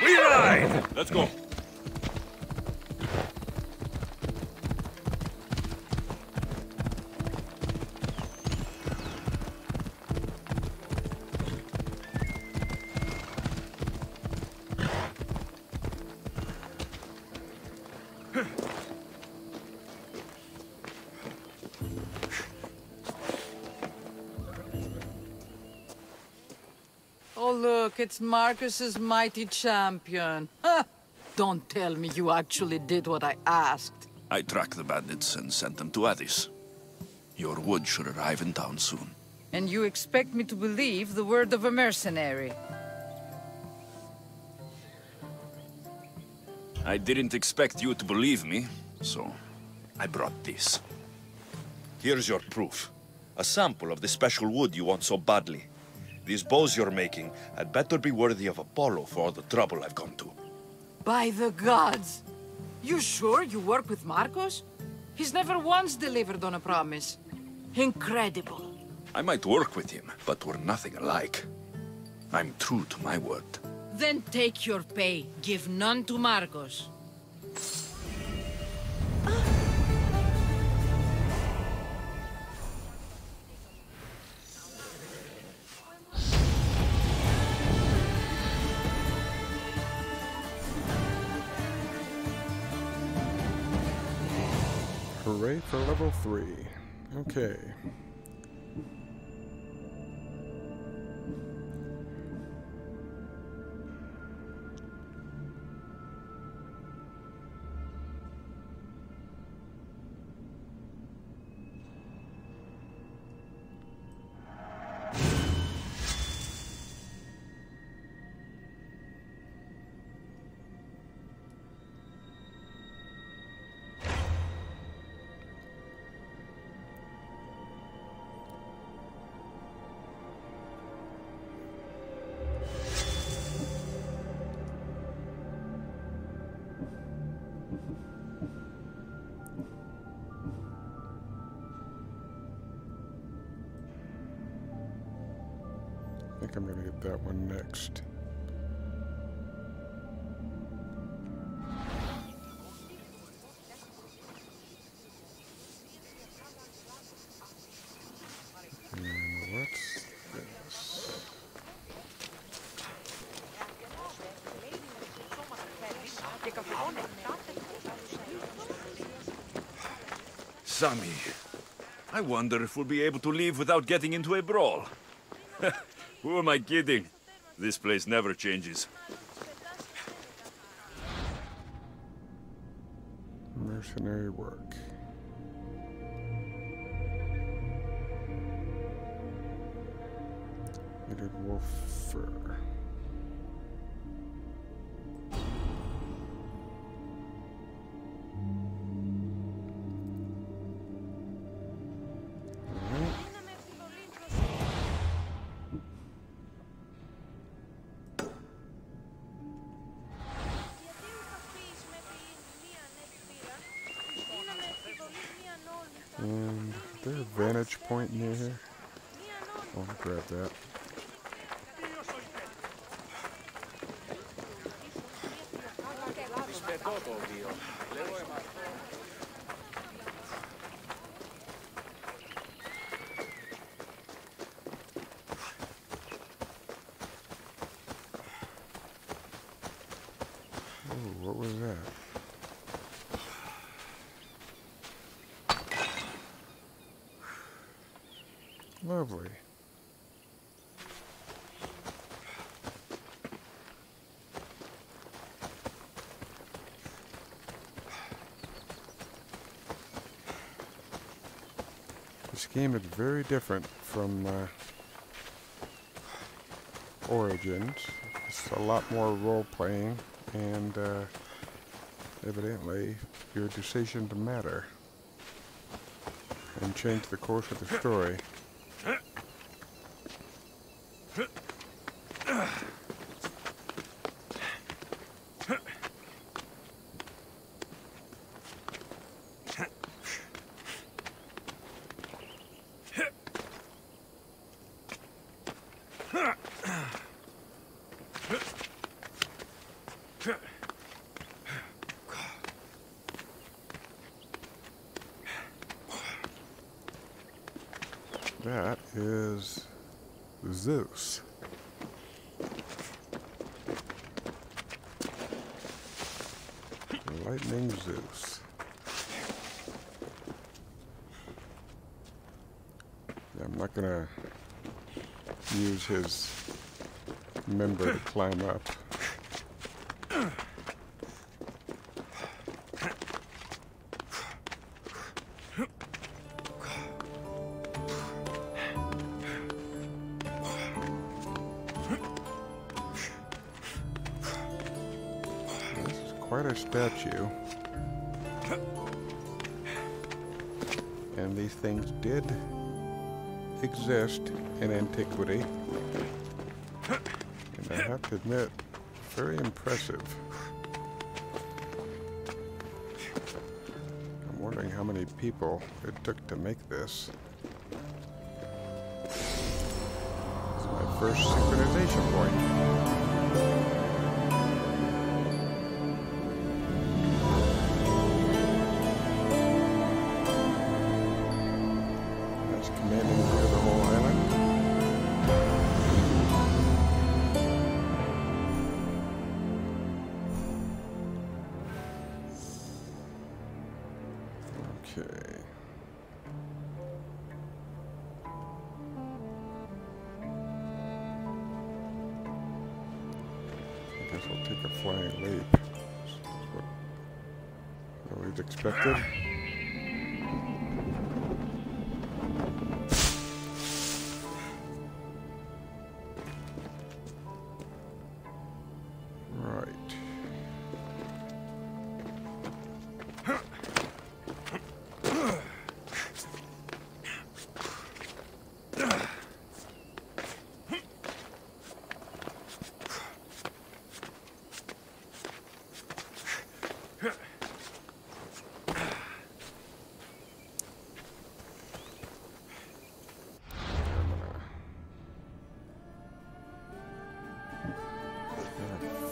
We ride! Let's go. Oh, look, it's Marcus's mighty champion. Ha! Don't tell me you actually did what I asked. I tracked the bandits and sent them to Odyssey. Your wood should arrive in town soon. And you expect me to believe the word of a mercenary? I didn't expect you to believe me, so I brought this. Here's your proof. A sample of the special wood you want so badly. These bows you're making had better be worthy of Apollo for all the trouble I've gone to. By the gods! You sure you work with Marcos? He's never once delivered on a promise. Incredible. I might work with him, but we're nothing alike. I'm true to my word. Then take your pay. Give none to Marcos. Hooray for level 3. Okay. I think I'm going to get that one next. And what's this? Sammy, I wonder if we'll be able to leave without getting into a brawl. Who am I kidding? This place never changes. Mercenary work. Knitted wolf fur. And there's a vantage point near here. I'll grab that. Oh, what was that? Lovely. This game is very different from Origins. It's a lot more role-playing, and evidently your decision to matter and change the course of the story. That is Zeus. Lightning Zeus. Yeah, I'm not gonna use his member to climb up. quite a statue. And these things did exist in antiquity. And I have to admit, very impressive. I'm wondering how many people it took to make this. It's my first synchronization point. Okay. I guess I'll take a flying leap. That's what I always expected.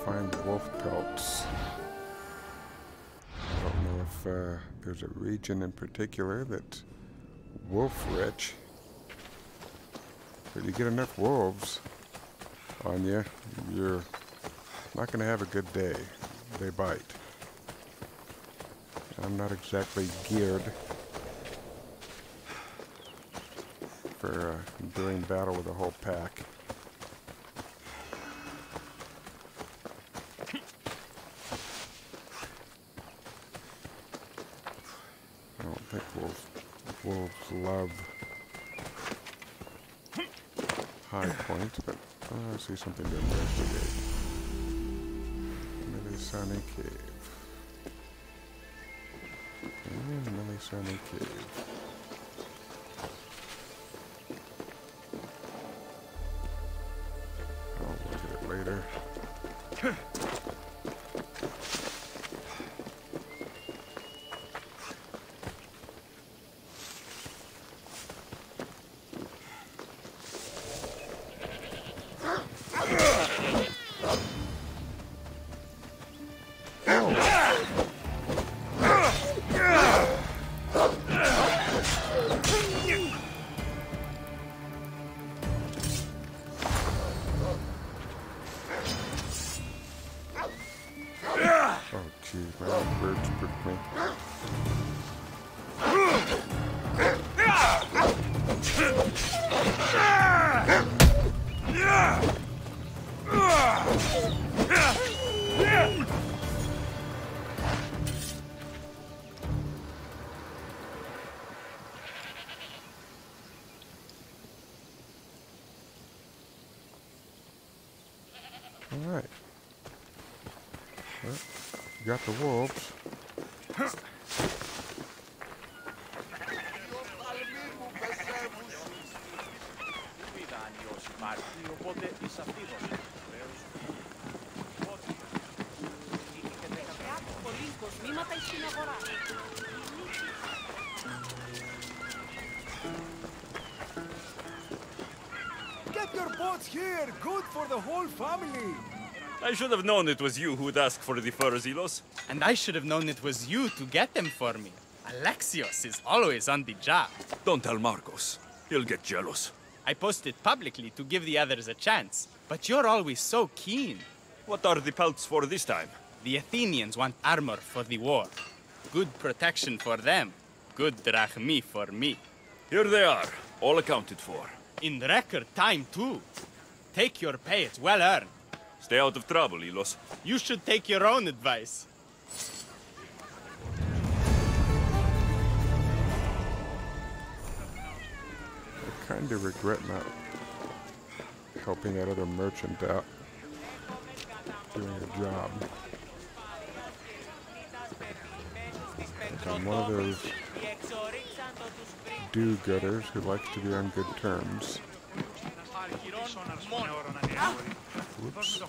Find wolf pelts. I don't know if there's a region in particular that's wolf rich. But you get enough wolves on you, you're not going to have a good day. They bite. I'm not exactly geared for doing battle with a whole pack. I don't think wolves love high points, but I see something to investigate. Melisani Cave. Melisani Cave. I'll look at it later. Alright. Well, you got the wolves. Get your boats here! Good for the whole family! I should have known it was you who'd ask for the furs, Ilos. And I should have known it was you to get them for me. Alexios is always on the job. Don't tell Marcos. He'll get jealous. I posted publicly to give the others a chance, but you're always so keen. What are the pelts for this time? The Athenians want armor for the war. Good protection for them. Good drachmi for me. Here they are, all accounted for. In record time, too. Take your pay, it's well earned. Stay out of trouble, Ilos. You should take your own advice. I kind of regret not helping that other merchant out, doing a job. I'm one of those do-gooders who likes to be on good terms. Whoops.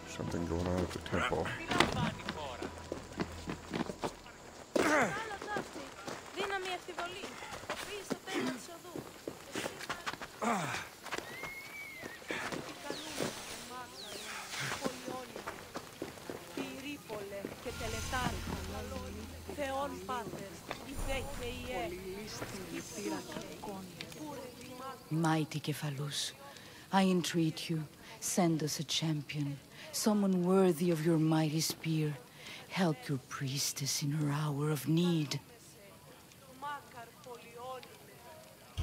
Something going on at the temple. Mighty Kephalus, I entreat you, send us a champion, someone worthy of your mighty spear. Help your priestess in her hour of need.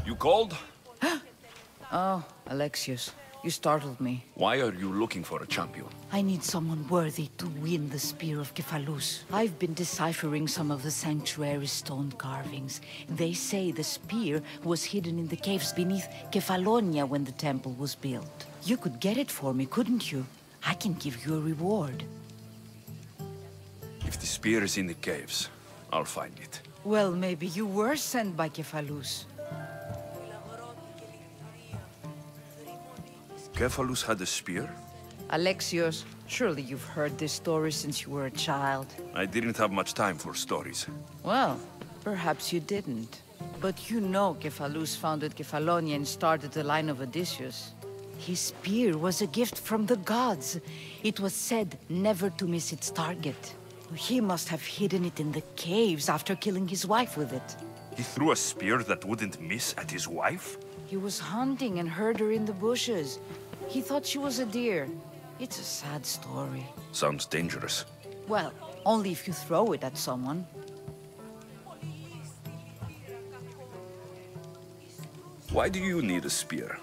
You called? Oh, Alexios, you startled me. Why are you looking for a champion? I need someone worthy to win the spear of Kephalus. I've been deciphering some of the sanctuary's stone carvings. They say the spear was hidden in the caves beneath Kefalonia when the temple was built. You could get it for me, couldn't you? I can give you a reward. If the spear is in the caves, I'll find it. Well, maybe you were sent by Kephalus. Kephalus had a spear? Alexios, surely you've heard this story since you were a child. I didn't have much time for stories. Well, perhaps you didn't. But you know Kephalus founded Kefalonia and started the line of Odysseus. His spear was a gift from the gods. It was said never to miss its target. He must have hidden it in the caves after killing his wife with it. He threw a spear that wouldn't miss at his wife? He was hunting and heard her in the bushes. He thought she was a deer. It's a sad story. Sounds dangerous. Well, only if you throw it at someone. Why do you need a spear?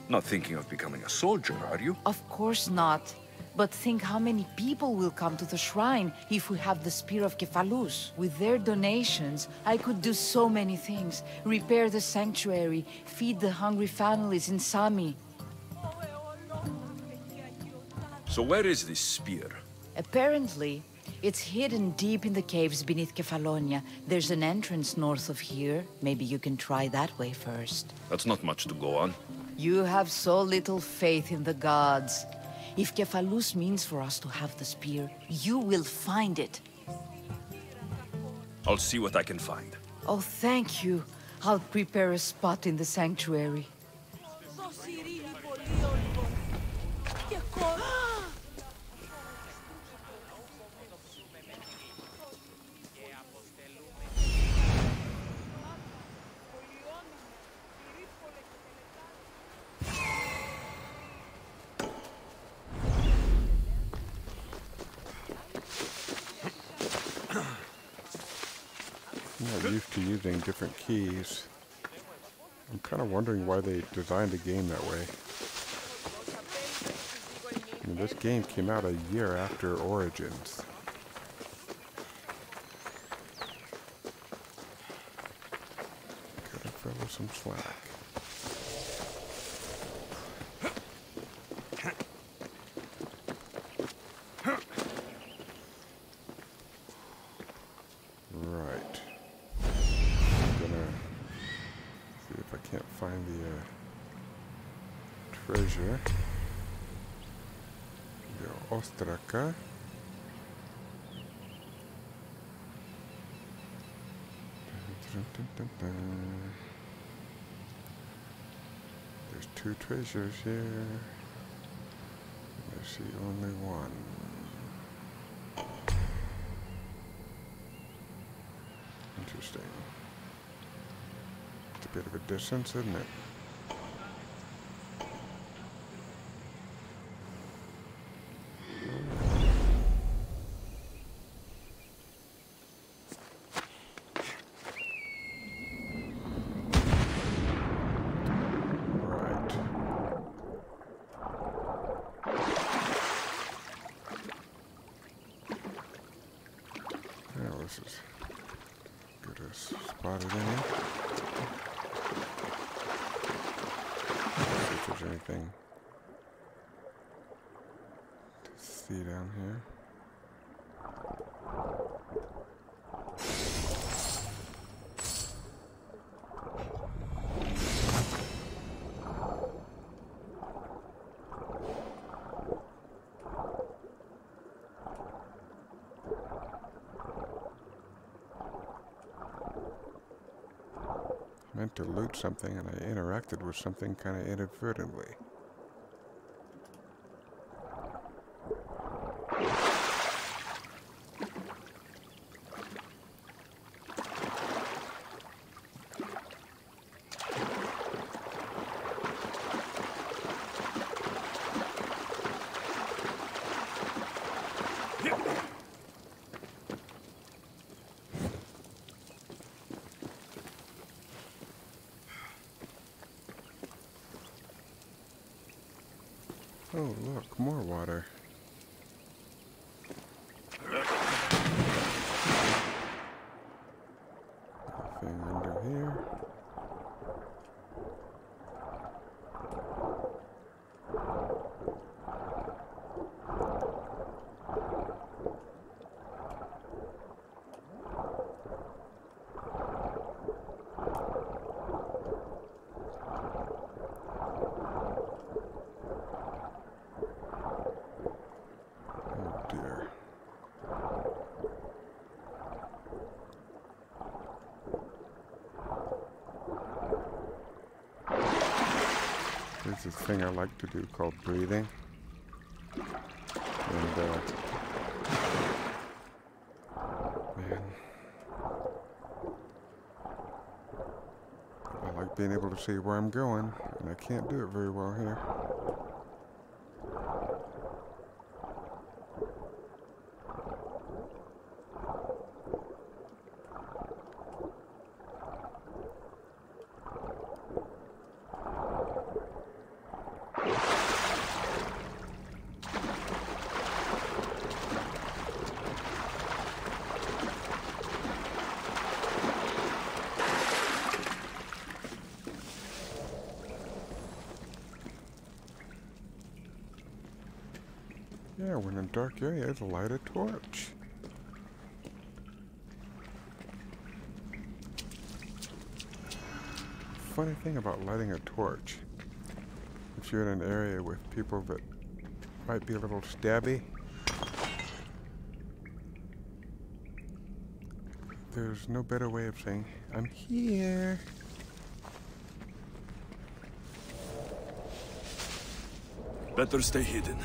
Not thinking of becoming a soldier, are you? Of course not. But think how many people will come to the shrine if we have the spear of Kephalus. With their donations, I could do so many things. Repair the sanctuary, feed the hungry families in Sami. So where is this spear? Apparently, it's hidden deep in the caves beneath Kefalonia. There's an entrance north of here. Maybe you can try that way first. That's not much to go on. You have so little faith in the gods. If Kephalus means for us to have the spear, you will find it. I'll see what I can find. Oh, thank you. I'll prepare a spot in the sanctuary. I'm not used to using different keys. I'm kind of wondering why they designed a game that way. I mean, this game came out a year after Origins. Cut a fellow some slack. Right. I'm gonna see if I can't find the treasure. Go Ostraka. There's two treasures here. I see only one. Interesting. It's a bit of a distance, isn't it? This is good as spotted in here. Switch there's anything to see down here. Meant to loot something and I interacted with something kind of inadvertently. Oh, look, more water. Anything under here? There's this thing I like to do called breathing. And, man, I like being able to see where I'm going, and I can't do it very well here. Yeah, when in dark areas, light a torch. Funny thing about lighting a torch, if you're in an area with people that might be a little stabby, there's no better way of saying, I'm here. Better stay hidden.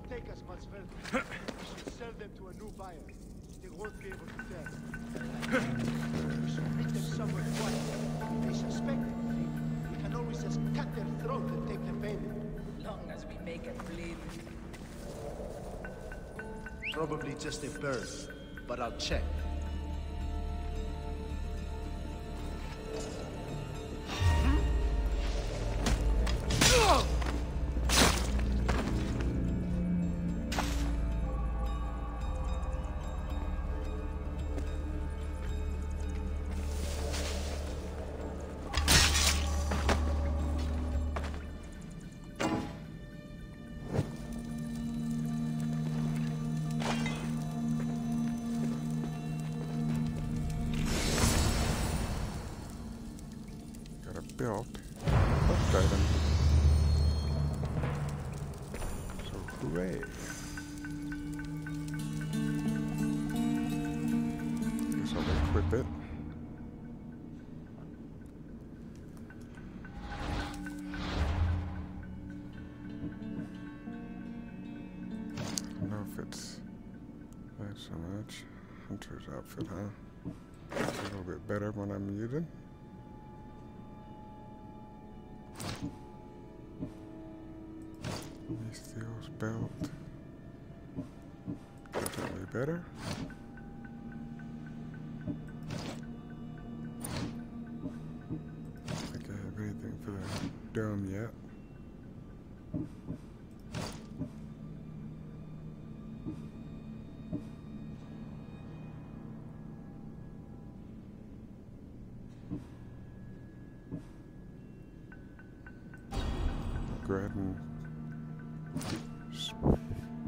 Take us much further. We should sell them to a new buyer. They won't be able to tell. We should meet them somewhere quiet. If they suspect anything, we can always just cut their throat and take them baby. Long as we make it bleed. Probably just a bird, but I'll check. Built quest item. So hooray. Guess I'll equip it. I don't know if it's that so much. Hunter's outfit, huh? It's a little bit better when I'm muted. Steel's belt. Definitely better. I don't think I have anything for the dome yet. ahead and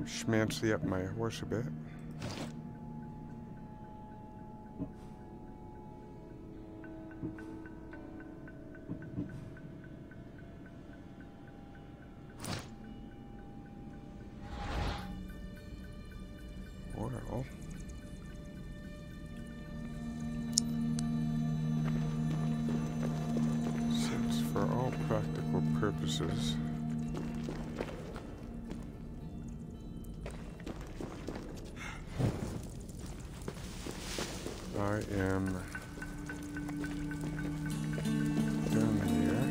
schmancy up my horse a bit. Well, since for all practical purposes I am done here.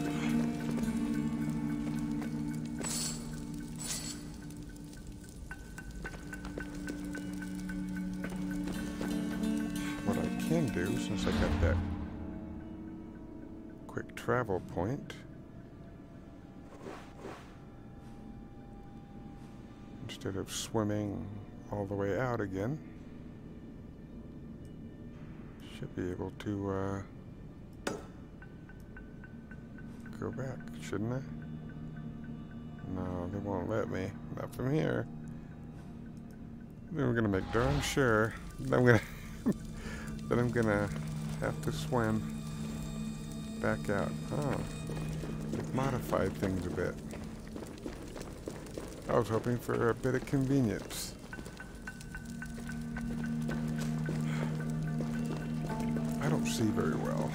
What I can do, since I got that quick travel point, instead of swimming all the way out again, should be able to go back, shouldn't I? No, they won't let me. Not from here. Then we're gonna make darn sure that I'm gonna have to swim back out. Oh, they've modified things a bit. I was hoping for a bit of convenience. I don't see very well.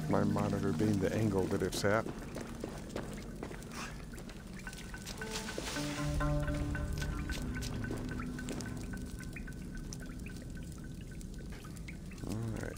My monitor being the angle that it's at. Alright.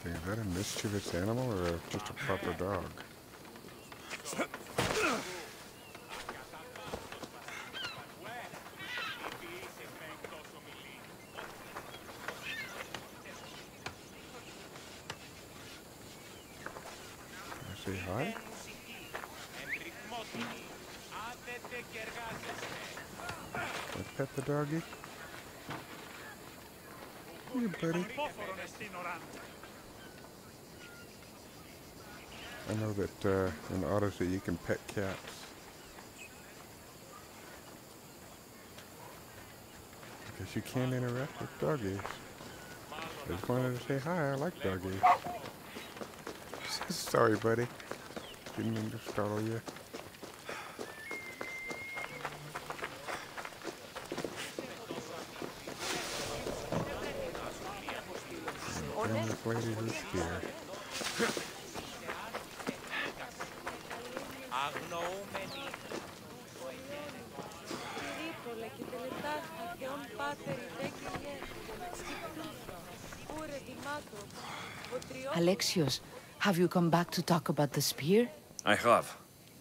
Is that a mischievous animal or just a proper dog? Can I say hi? Can I pet the doggy? Here, buddy. I know that in Odyssey you can pet cats. I guess you can't interact with doggies. I just wanted to say hi, I like doggies. Sorry, buddy. Didn't mean to startle you. And this lady who's here. Alexios, have you come back to talk about the spear? I have.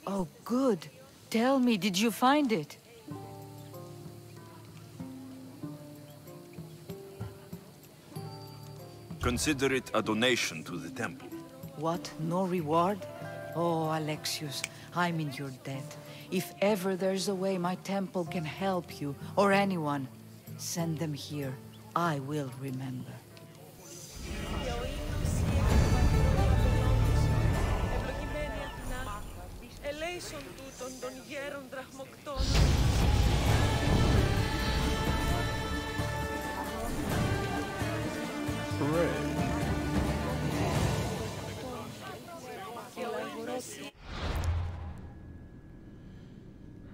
Oh, good. Tell me, did you find it? Consider it a donation to the temple. What? No reward? Oh, Alexios, I'm in your debt. If ever there's a way my temple can help you, or anyone, send them here. I will remember.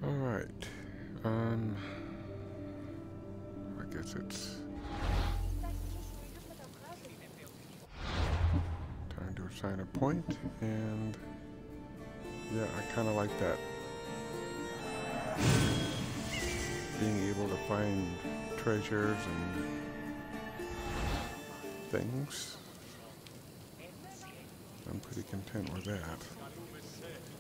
Alright. I guess it's time to assign a point, and yeah, I kind of like that. Being able to find treasures and things. I'm pretty content with that.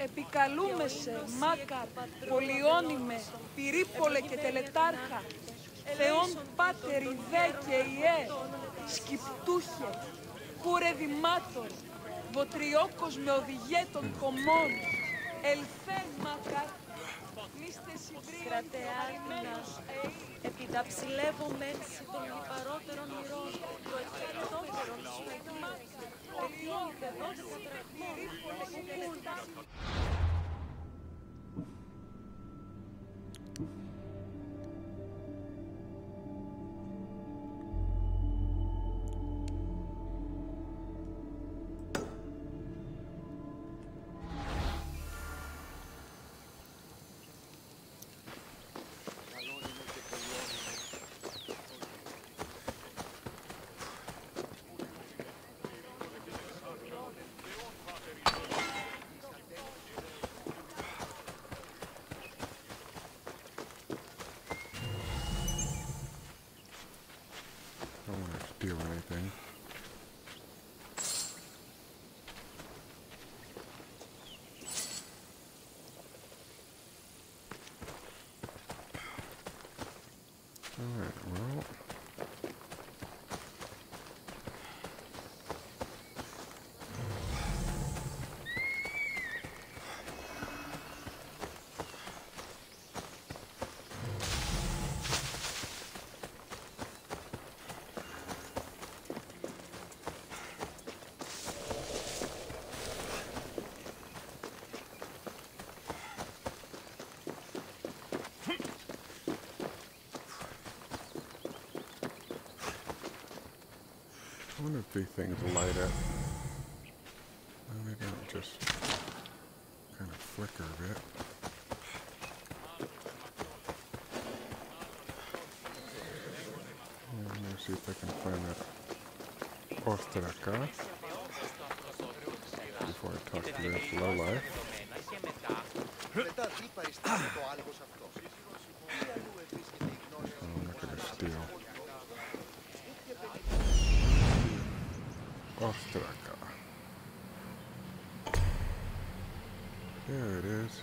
Επικαλούμεσαι, Μάκαρ, Πολιόνιμε, Πυρίπολε και Τελετάρχα, Θεόν Πάτερ Ιδέ και Ιέ, Σκυπτούχε, Κούρε Δημάτων, Βοτριόκος με οδηγέ των κομμών, Ελθέ, Μάκαρ, Νίστε συντρίαν κρατεάτινας, επιταψιλεύομεν σε των λιπαρότερων μυρών, το ευχαριστότερον σφαγμάτων, Πολιόν δε δώσε Πυρίπολε και Τελετάρχα. I don't want to steal anything. Alright, well. I wonder if these things light up. No, they don't, just kind of flicker a bit. Let me see if I can find that ostraka before I talk to this lowlife. I'm not going to steal. Ostraka. There it is.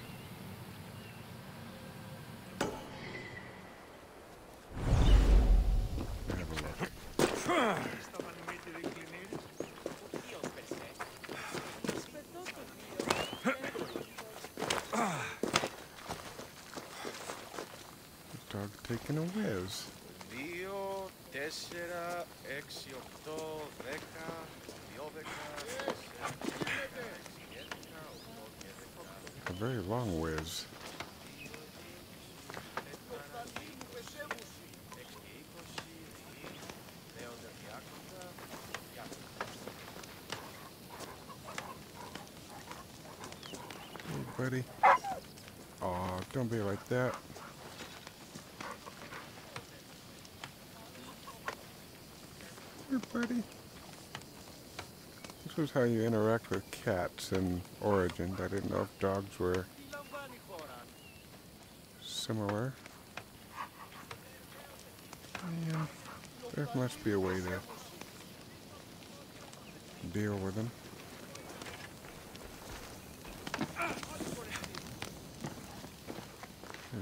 Have a look. This dog's taking a whiz. 2, 4, 6, 8, 10, 12, A very long whiz. Hey, buddy. Aw, don't be like that. Here, buddy. This was how you interact with cats in Origin. I didn't know if dogs were similar. Yeah, there must be a way to deal with them. Yeah.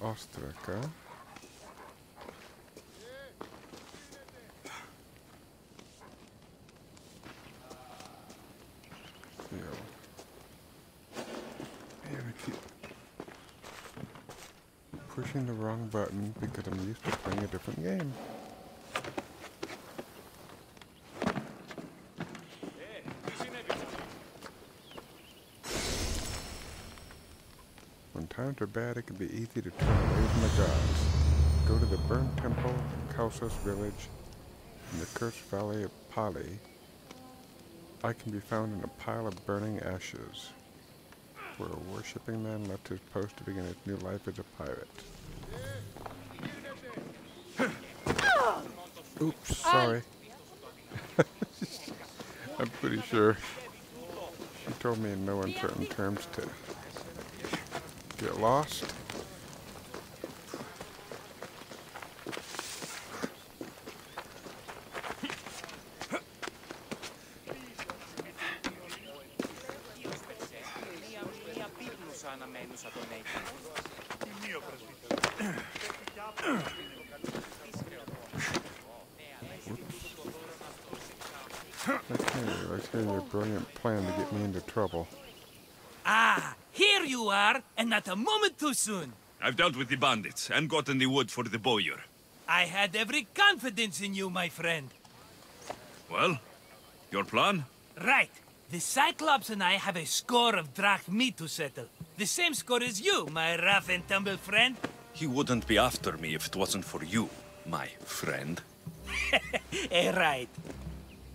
Ostraka. pushing the wrong button because I'm used to playing a different game. When times are bad, it can be easy to turn away from the gods. Go to the burned temple in Kalsos village in the cursed valley of Pali. I can be found in a pile of burning ashes, where a worshipping man left his post to begin his new life as a pirate. Oops, sorry. I'm pretty sure she told me in no uncertain terms to get lost. Let's hear your brilliant plan to get me into trouble. Ah, here you are, and not a moment too soon. I've dealt with the bandits and gotten the wood for the bowyer. I had every confidence in you, my friend. Well, your plan? Right. The Cyclops and I have a score of drachmi to settle. The same score as you, my rough and tumble friend. He wouldn't be after me if it wasn't for you, my friend. Right.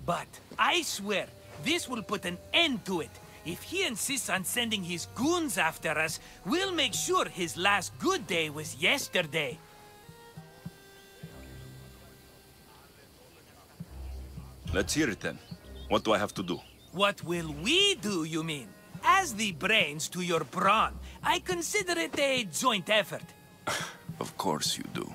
But I swear, this will put an end to it. If he insists on sending his goons after us, we'll make sure his last good day was yesterday. Let's hear it then. What do I have to do? What will we do, you mean? As the brains to your brawn, I consider it a joint effort. Of course you do.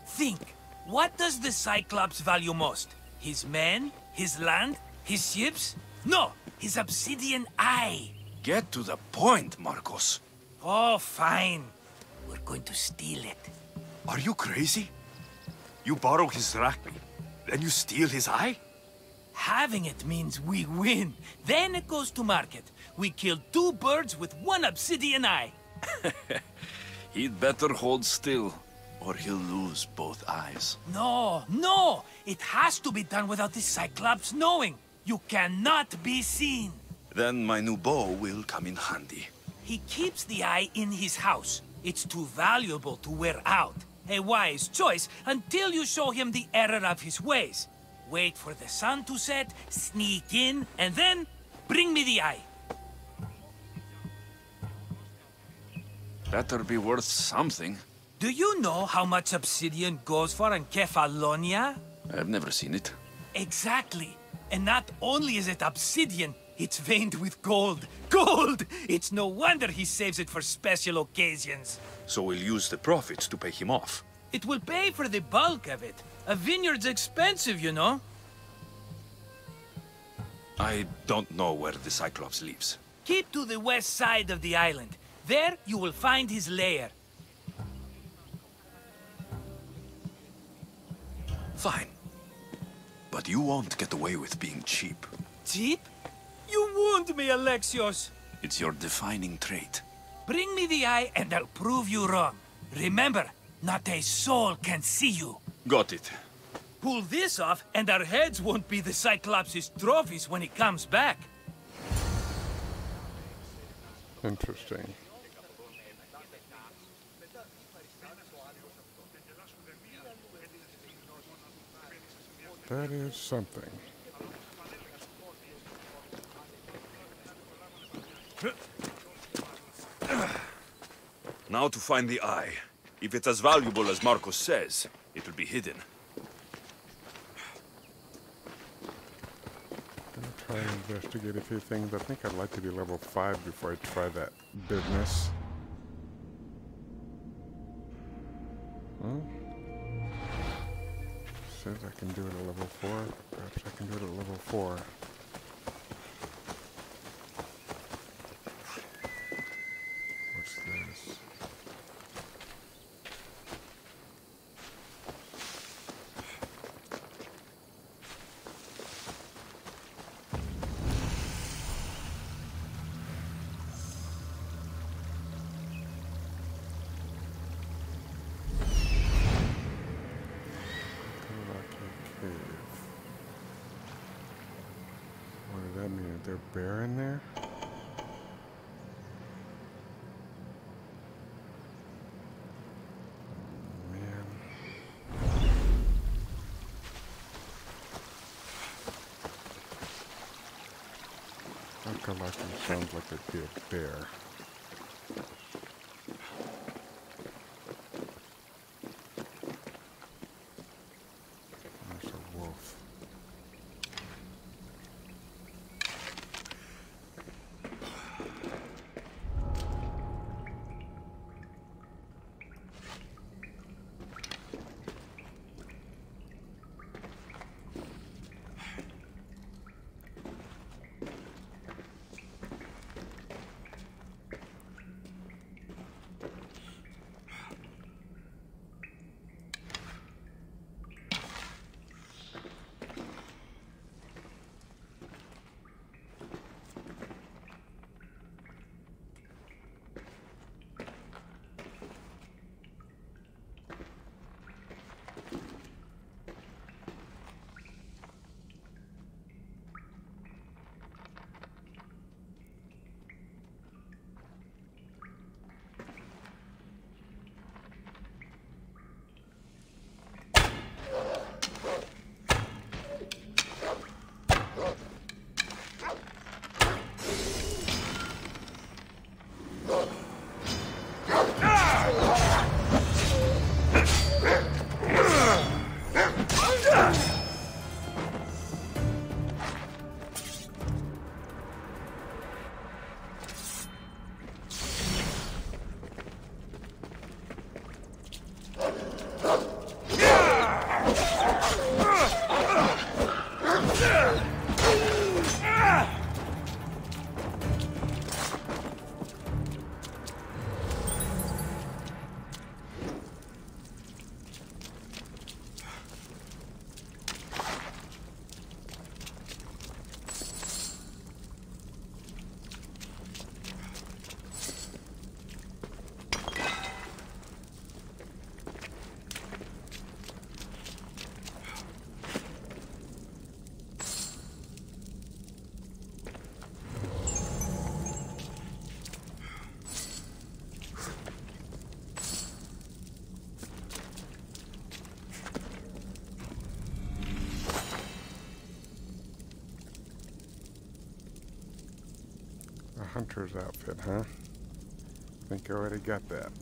Think, what does the Cyclops value most? His men? His land? His ships? No, his obsidian eye. Get to the point, Marcos. Oh, fine. We're going to steal it. Are you crazy? You borrow his drachmi, then you steal his eye? Having it means we win. Then it goes to market. We kill 2 birds with 1 obsidian eye. He'd better hold still, or he'll lose both eyes. No, no! It has to be done without the Cyclops knowing. You cannot be seen. Then my new bow will come in handy. He keeps the eye in his house. It's too valuable to wear out. A wise choice until you show him the error of his ways. Wait for the sun to set, sneak in, and then bring me the eye. Better be worth something. Do you know how much obsidian goes for in Kefalonia? I've never seen it. Exactly. And not only is it obsidian, it's veined with gold. Gold! It's no wonder he saves it for special occasions. So we'll use the profits to pay him off. It will pay for the bulk of it. A vineyard's expensive, you know. I don't know where the Cyclops lives. Keep to the west side of the island. There you will find his lair. Fine. But you won't get away with being cheap. Cheap? You wound me, Alexios. It's your defining trait. Bring me the eye and I'll prove you wrong. Remember, not a soul can see you. Got it. Pull this off and our heads won't be the Cyclops' trophies when he comes back. Interesting. That is something. Now to find the eye. If it's as valuable as Marcos says, it will be hidden. I'm gonna try and investigate a few things. I think I'd like to be level 5 before I try that business. Well, says I can do it at level 4. Perhaps I can do it at level 4. What's this? Is there a bear in there? Man. That sounds like it'd be a bear. There's a wolf. Hunter's outfit, huh? Think I already got that.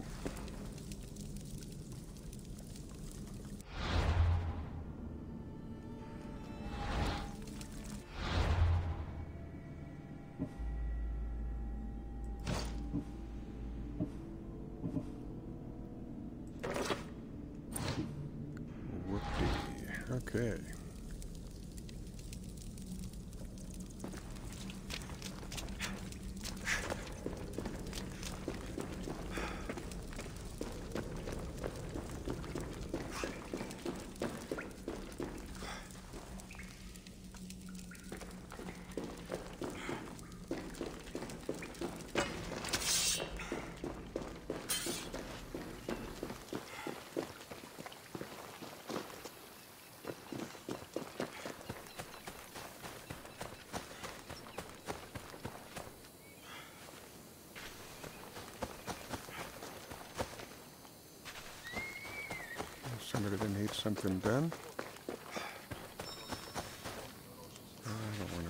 Whoopee. Okay. Somebody that needs something done. I don't want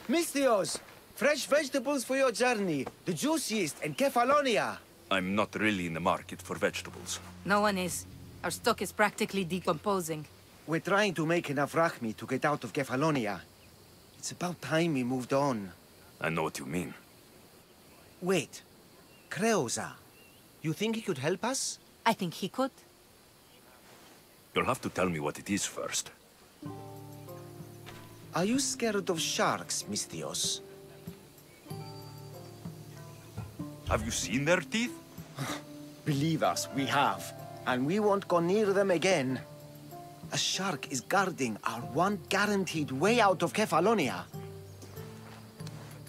to. Misthios, fresh vegetables for your journey. The juiciest in Kefalonia. I'm not really in the market for vegetables. No one is. Our stock is practically decomposing. We're trying to make enough rachmi to get out of Kefalonia. It's about time we moved on. I know what you mean. Wait. Creosa. You think he could help us? I think he could. You'll have to tell me what it is first. Are you scared of sharks, Misthios? Have you seen their teeth? Believe us, we have. And we won't go near them again. A shark is guarding our one guaranteed way out of Kefalonia.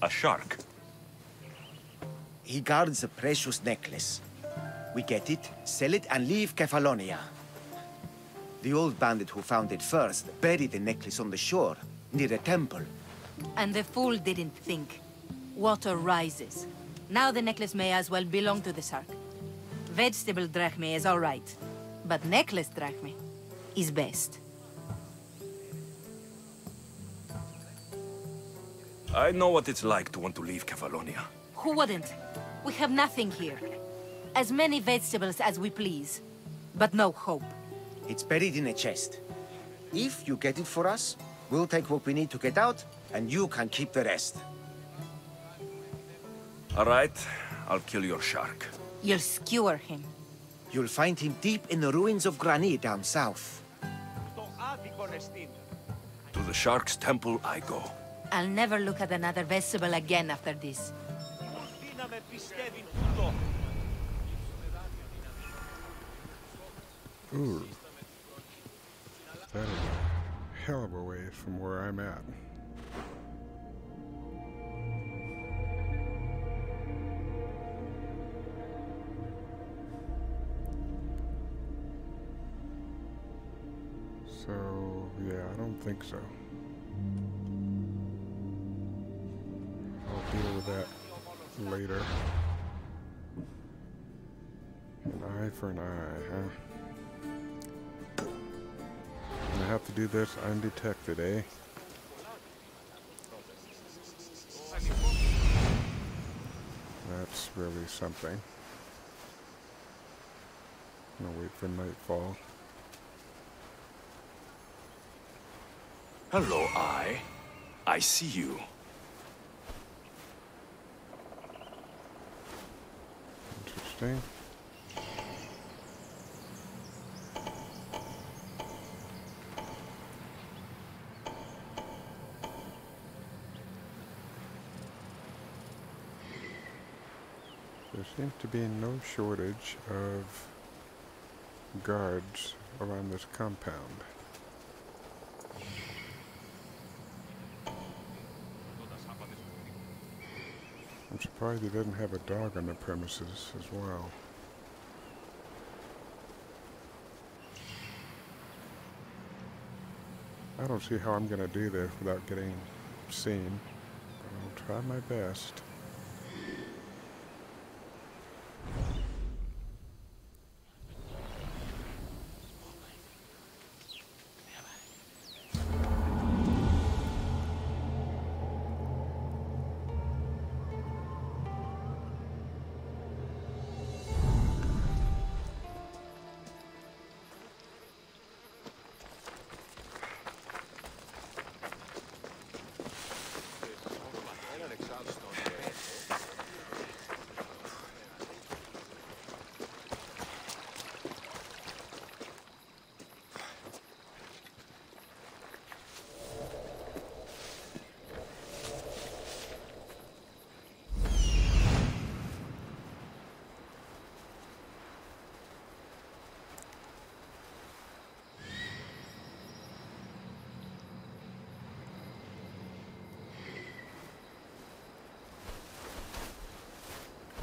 A shark? He guards a precious necklace. We get it, sell it, and leave Kefalonia. The old bandit who found it first buried the necklace on the shore, near a temple. And the fool didn't think. Water rises. Now the necklace may as well belong to the shark. Vegetable drachme is all right, but necklace drachme is best. I know what it's like to want to leave Kefalonia. Who wouldn't? We have nothing here. As many vegetables as we please, but no hope. It's buried in a chest. If you get it for us, we'll take what we need to get out, and you can keep the rest. All right, I'll kill your shark. You'll skewer him. You'll find him deep in the ruins of Granit down south. To the shark's temple I go. I'll never look at another vegetable again after this. Ooh. That is a hell of a ways from where I'm at. So, yeah, I don't think so. I'll deal with that later. An eye for an eye, huh? And I have to do this undetected, eh? That's really something. I'm gonna wait for nightfall. Hello, Eye. I see you. Interesting. There seems to be no shortage of guards around this compound. I'm surprised he doesn't have a dog on the premises as well. I don't see how I'm going to do this without getting seen, but I'll try my best.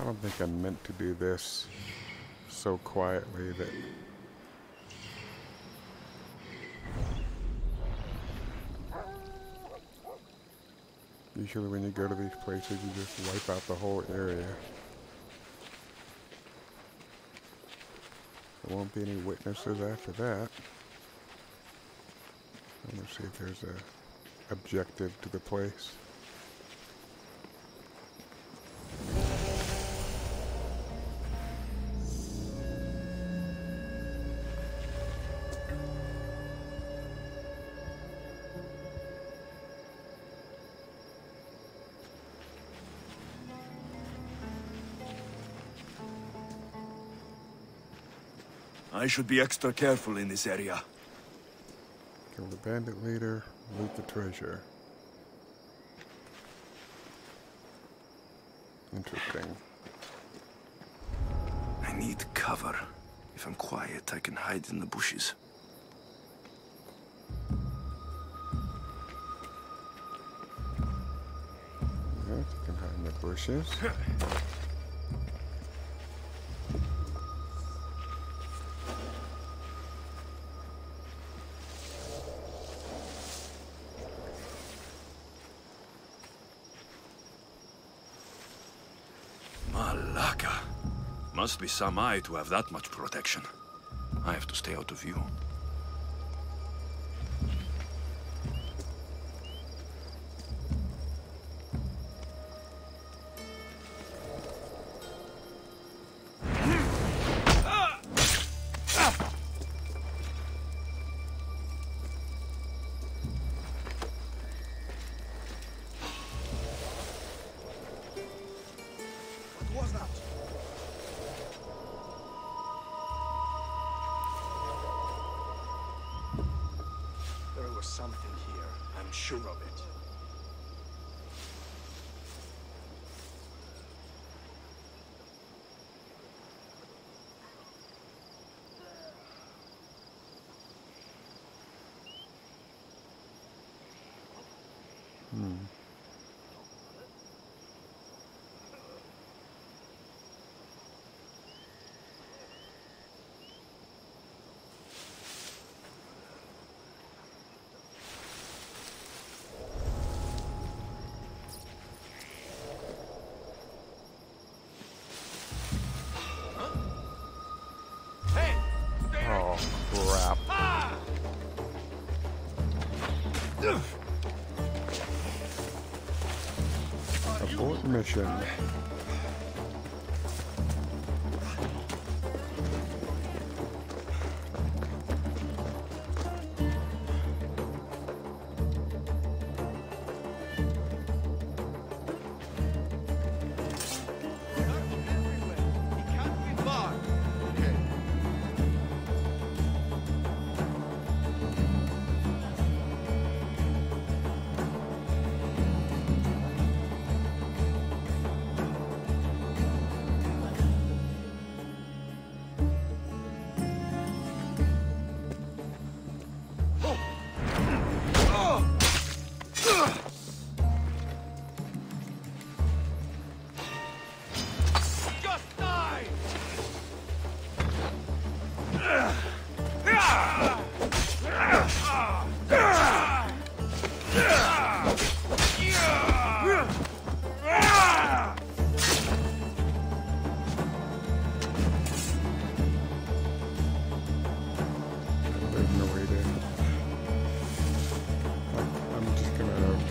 I don't think I meant to do this so quietly that usually when you go to these places you just wipe out the whole area. There won't be any witnesses after that. I'm gonna see if there's a objective to the place. I should be extra careful in this area. Kill the bandit leader, loot the treasure. Interesting. I need cover. If I'm quiet, I can hide in the bushes. Yeah, You can hide in the bushes. Malaka. Must be some eye to have that much protection. I have to stay out of view. What was that? There was something here. I'm sure of it. Oh, crap. Abort mission.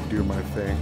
Do my thing.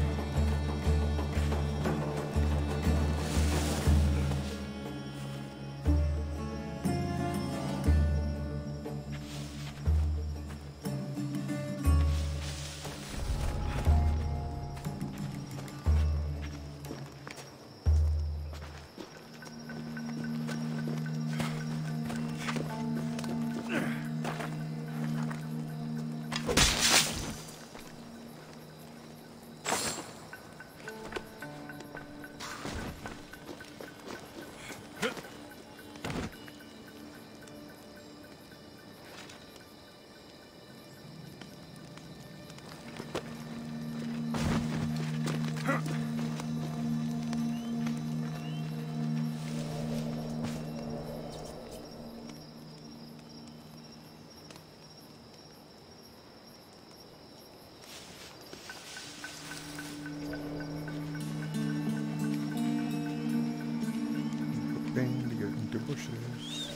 Thing to get into bushes.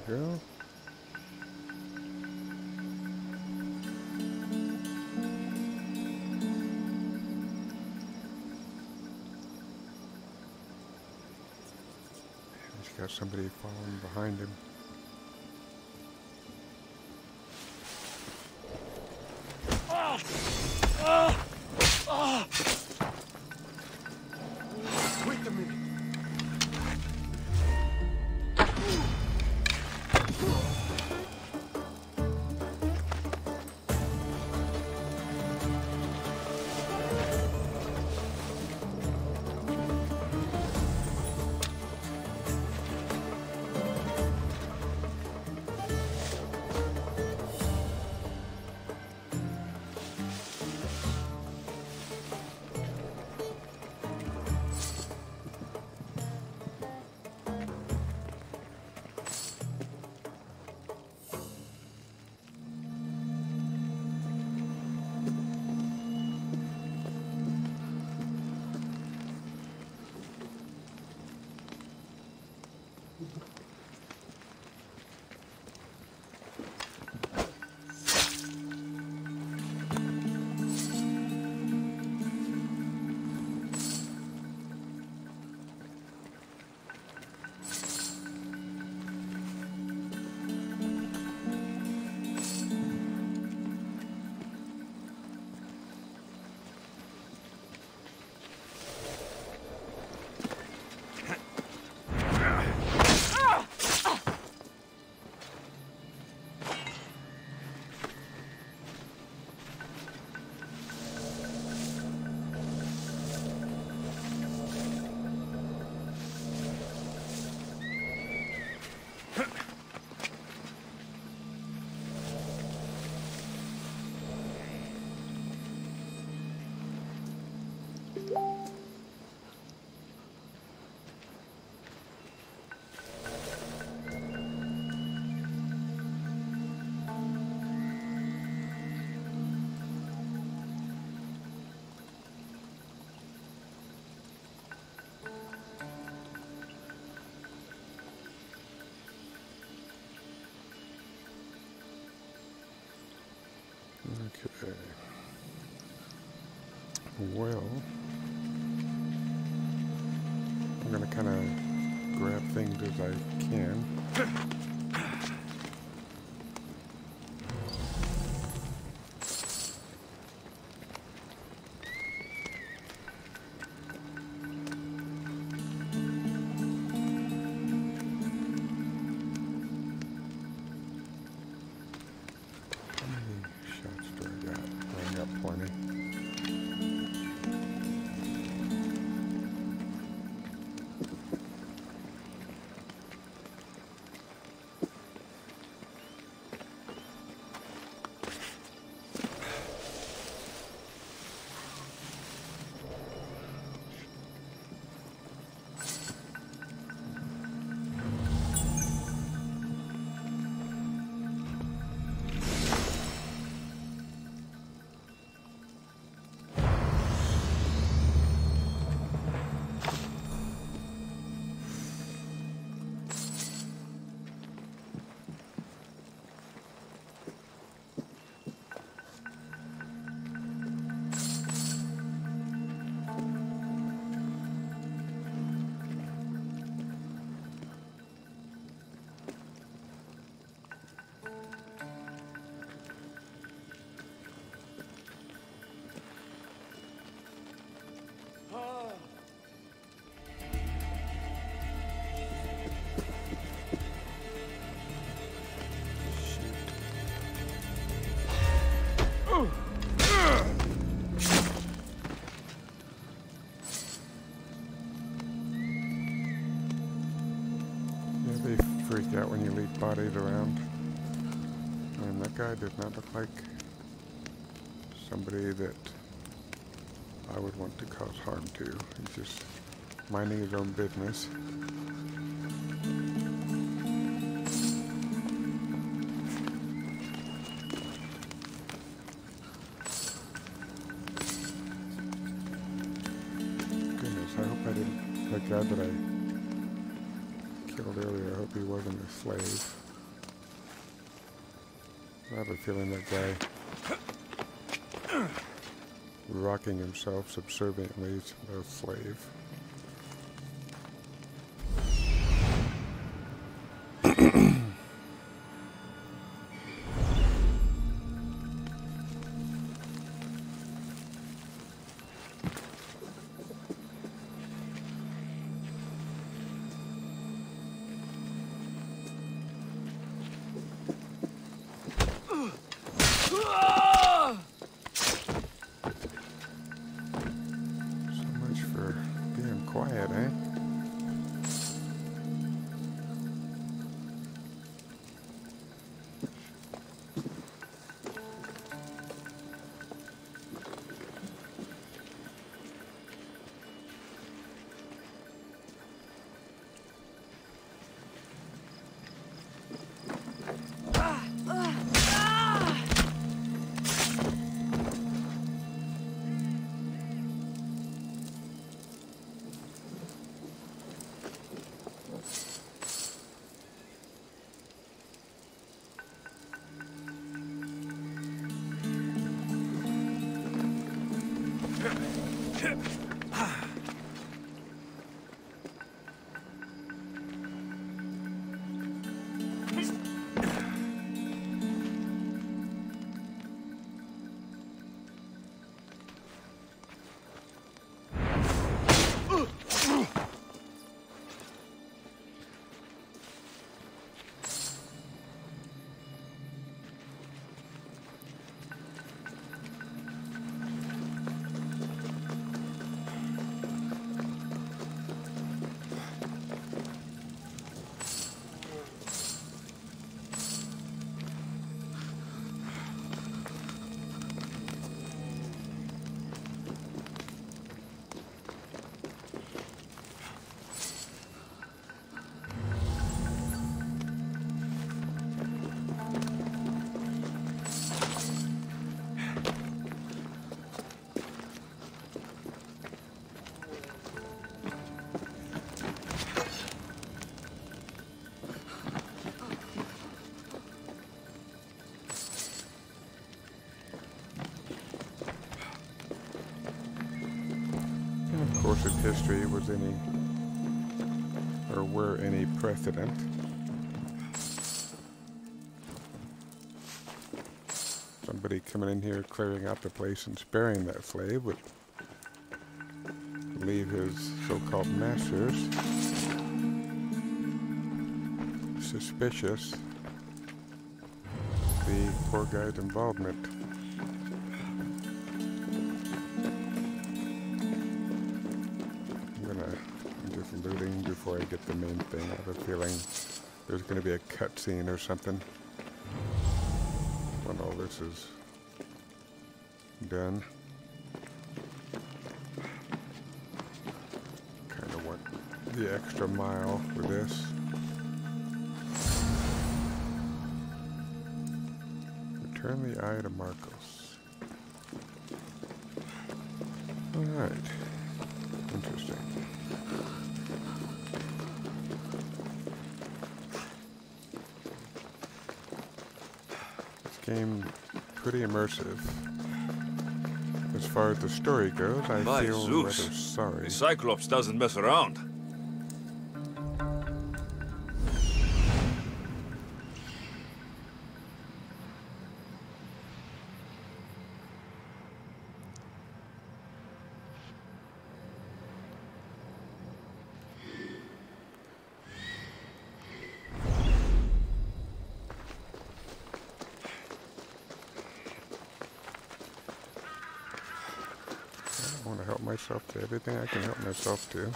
There we go. He's got somebody following behind him. Wait a minute. Okay. Well, I'm gonna kind of grab things as I can. Freak out when you leave bodies around. And that guy did not look like somebody that I would want to cause harm to. He's just minding his own business. Goodness, I hope I didn't... That guy that I killed earlier, I hope he wasn't a slave. I have a feeling that guy rocking himself subserviently is a slave. Quiet, eh? course of history was any, or were any precedent. Somebody coming in here, clearing out the place and sparing that slave would leave his so-called masters suspicious of the poor guy's involvement. I'm just looting before I get the main thing. I have a feeling there's going to be a cutscene or something when all this is done. Kind of want the extra mile for this. Return the eye to Marcos. Alright. Interesting. This game, pretty immersive. As far as the story goes, I By feel Zeus, rather sorry. the Cyclops doesn't mess around. I want to help myself to everything I can help myself to.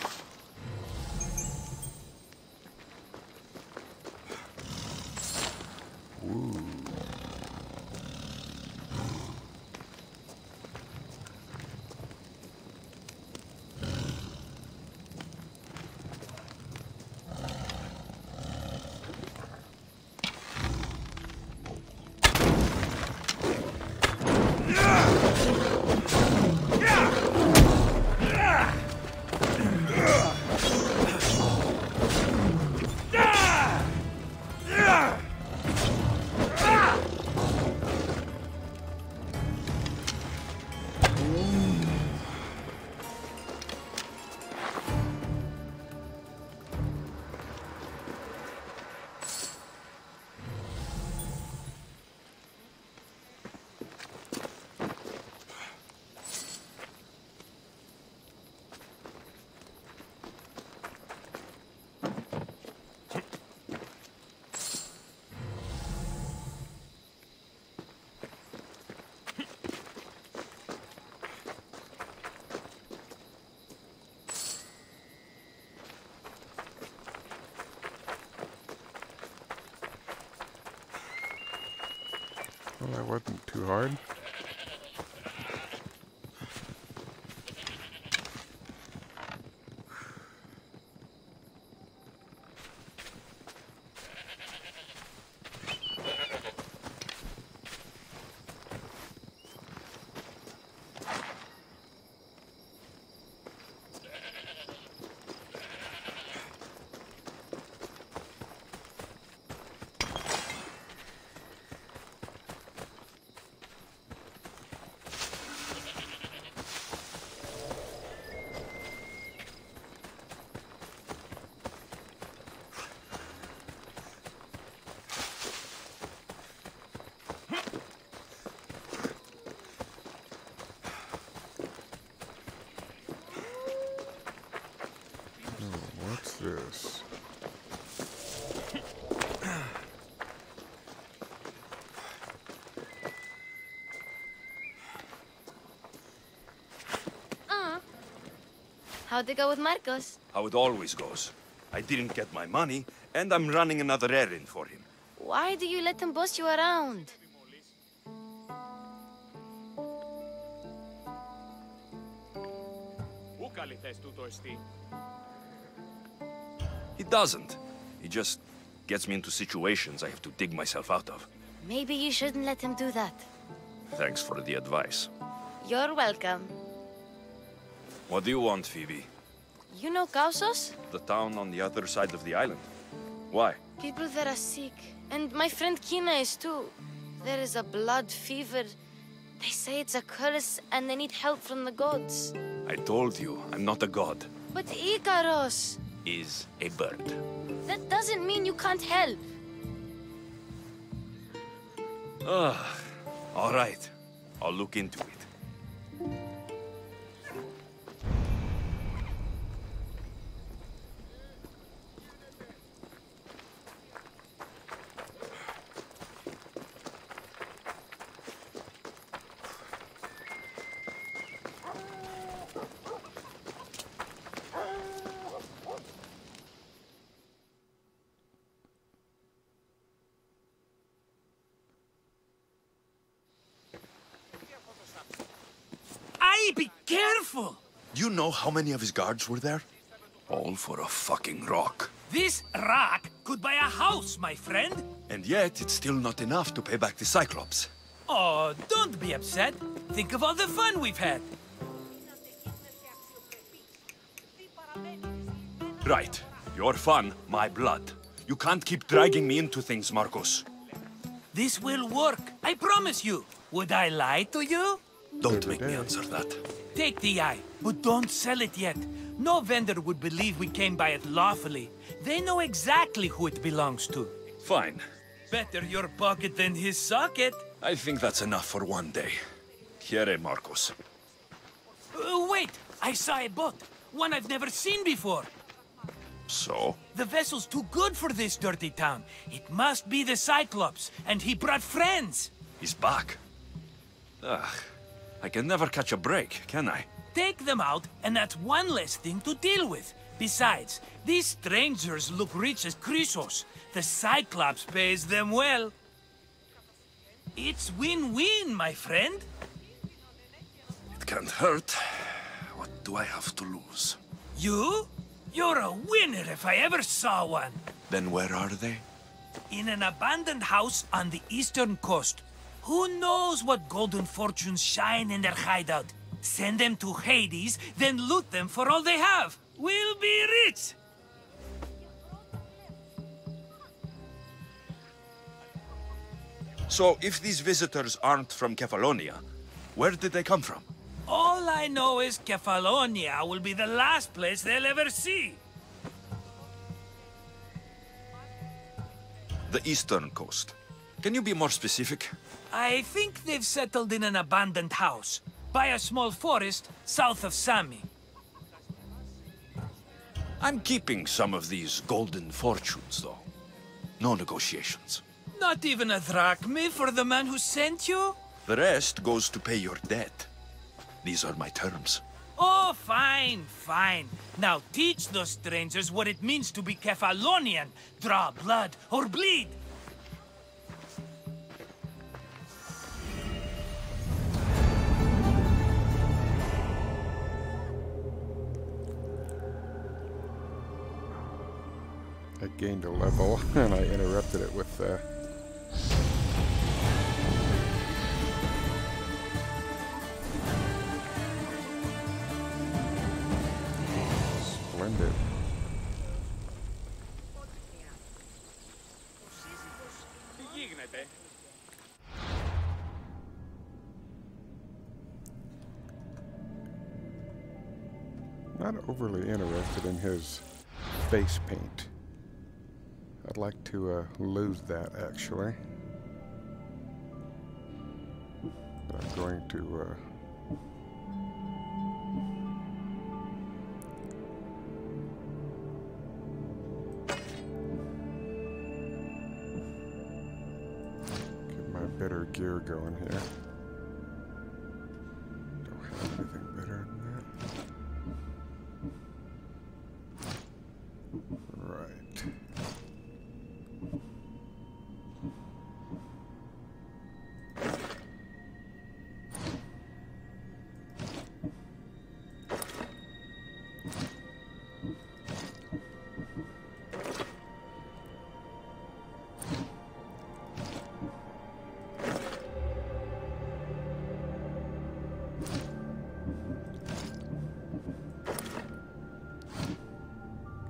Ooh. Well, that wasn't too hard. What's this? How'd it go with Marcos? How it always goes. I didn't get my money, and I'm running another errand for him. Why do you let him boss you around? He doesn't. He just gets me into situations I have to dig myself out of. Maybe you shouldn't let him do that. Thanks for the advice. You're welcome. What do you want, Phoebe? You know Kausos? The town on the other side of the island. Why? People there are sick. And my friend Kina is too. There is a blood fever. They say it's a curse and they need help from the gods. I told you, I'm not a god. But Icaros! Is a bird. That doesn't mean you can't help. All right. I'll look into it. Be careful! Do you know how many of his guards were there? All for a fucking rock. This rock could buy a house, my friend. And yet, it's still not enough to pay back the Cyclops. Oh, don't be upset. Think of all the fun we've had. Right. Your fun, my blood. You can't keep dragging me into things, Marcos. This will work, I promise you. Would I lie to you? Don't make me answer that. Take the eye, but don't sell it yet. No vendor would believe we came by it lawfully. They know exactly who it belongs to. Fine. Better your pocket than his socket. I think that's enough for one day. Here, Marcos. Wait! I saw a boat. One I've never seen before. So? The vessel's too good for this dirty town. It must be the Cyclops, and he brought friends. He's back. Ugh. I can never catch a break, can I? Take them out, and that's one less thing to deal with. Besides, these strangers look rich as Chrysos. The Cyclops pays them well. It's win-win, my friend. It can't hurt. What do I have to lose? You? You're a winner if I ever saw one. Then where are they? In an abandoned house on the eastern coast. Who knows what golden fortunes shine in their hideout? Send them to Hades, then loot them for all they have. We'll be rich! So, if these visitors aren't from Kefalonia, where did they come from? All I know is Kefalonia will be the last place they'll ever see. The eastern coast. Can you be more specific? I think they've settled in an abandoned house, by a small forest south of Sami. I'm keeping some of these golden fortunes, though. No negotiations. Not even a drachme for the man who sent you? The rest goes to pay your debt. These are my terms. Oh, fine, fine. Now teach those strangers what it means to be Kefalonian. Draw blood or bleed. I gained a level, and I interrupted it with splendid. Not overly interested in his face paint. I'd like to lose that, actually. But I'm going to get my better gear going here. Don't have anything better than that. Right.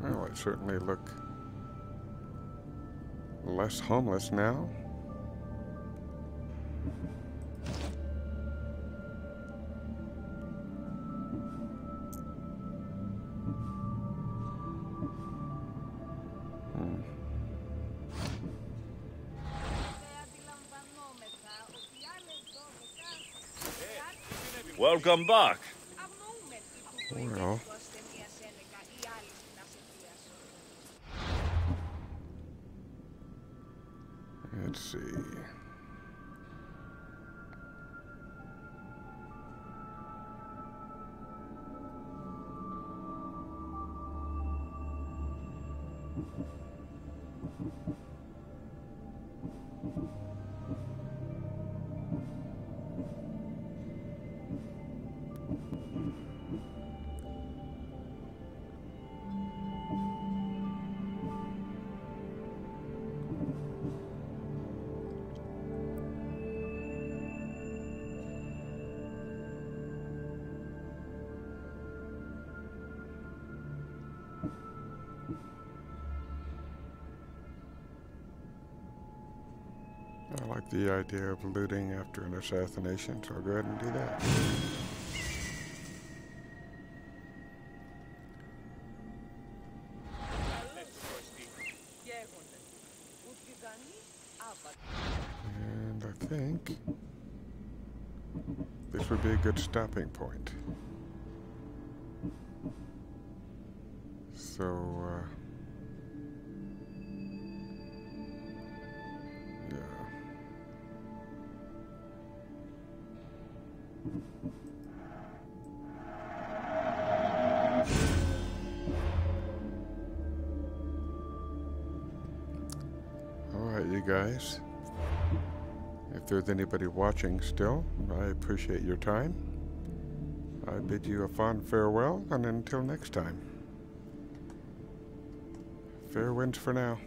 Well, I certainly look less homeless now. Welcome back. Well, let's see. I like the idea of looting after an assassination, so I'll go ahead and do that. And I think this would be a good stopping point. So, yeah. All right, you guys. If there's anybody watching still, I appreciate your time. I bid you a fond farewell, and until next time. Fair winds for now.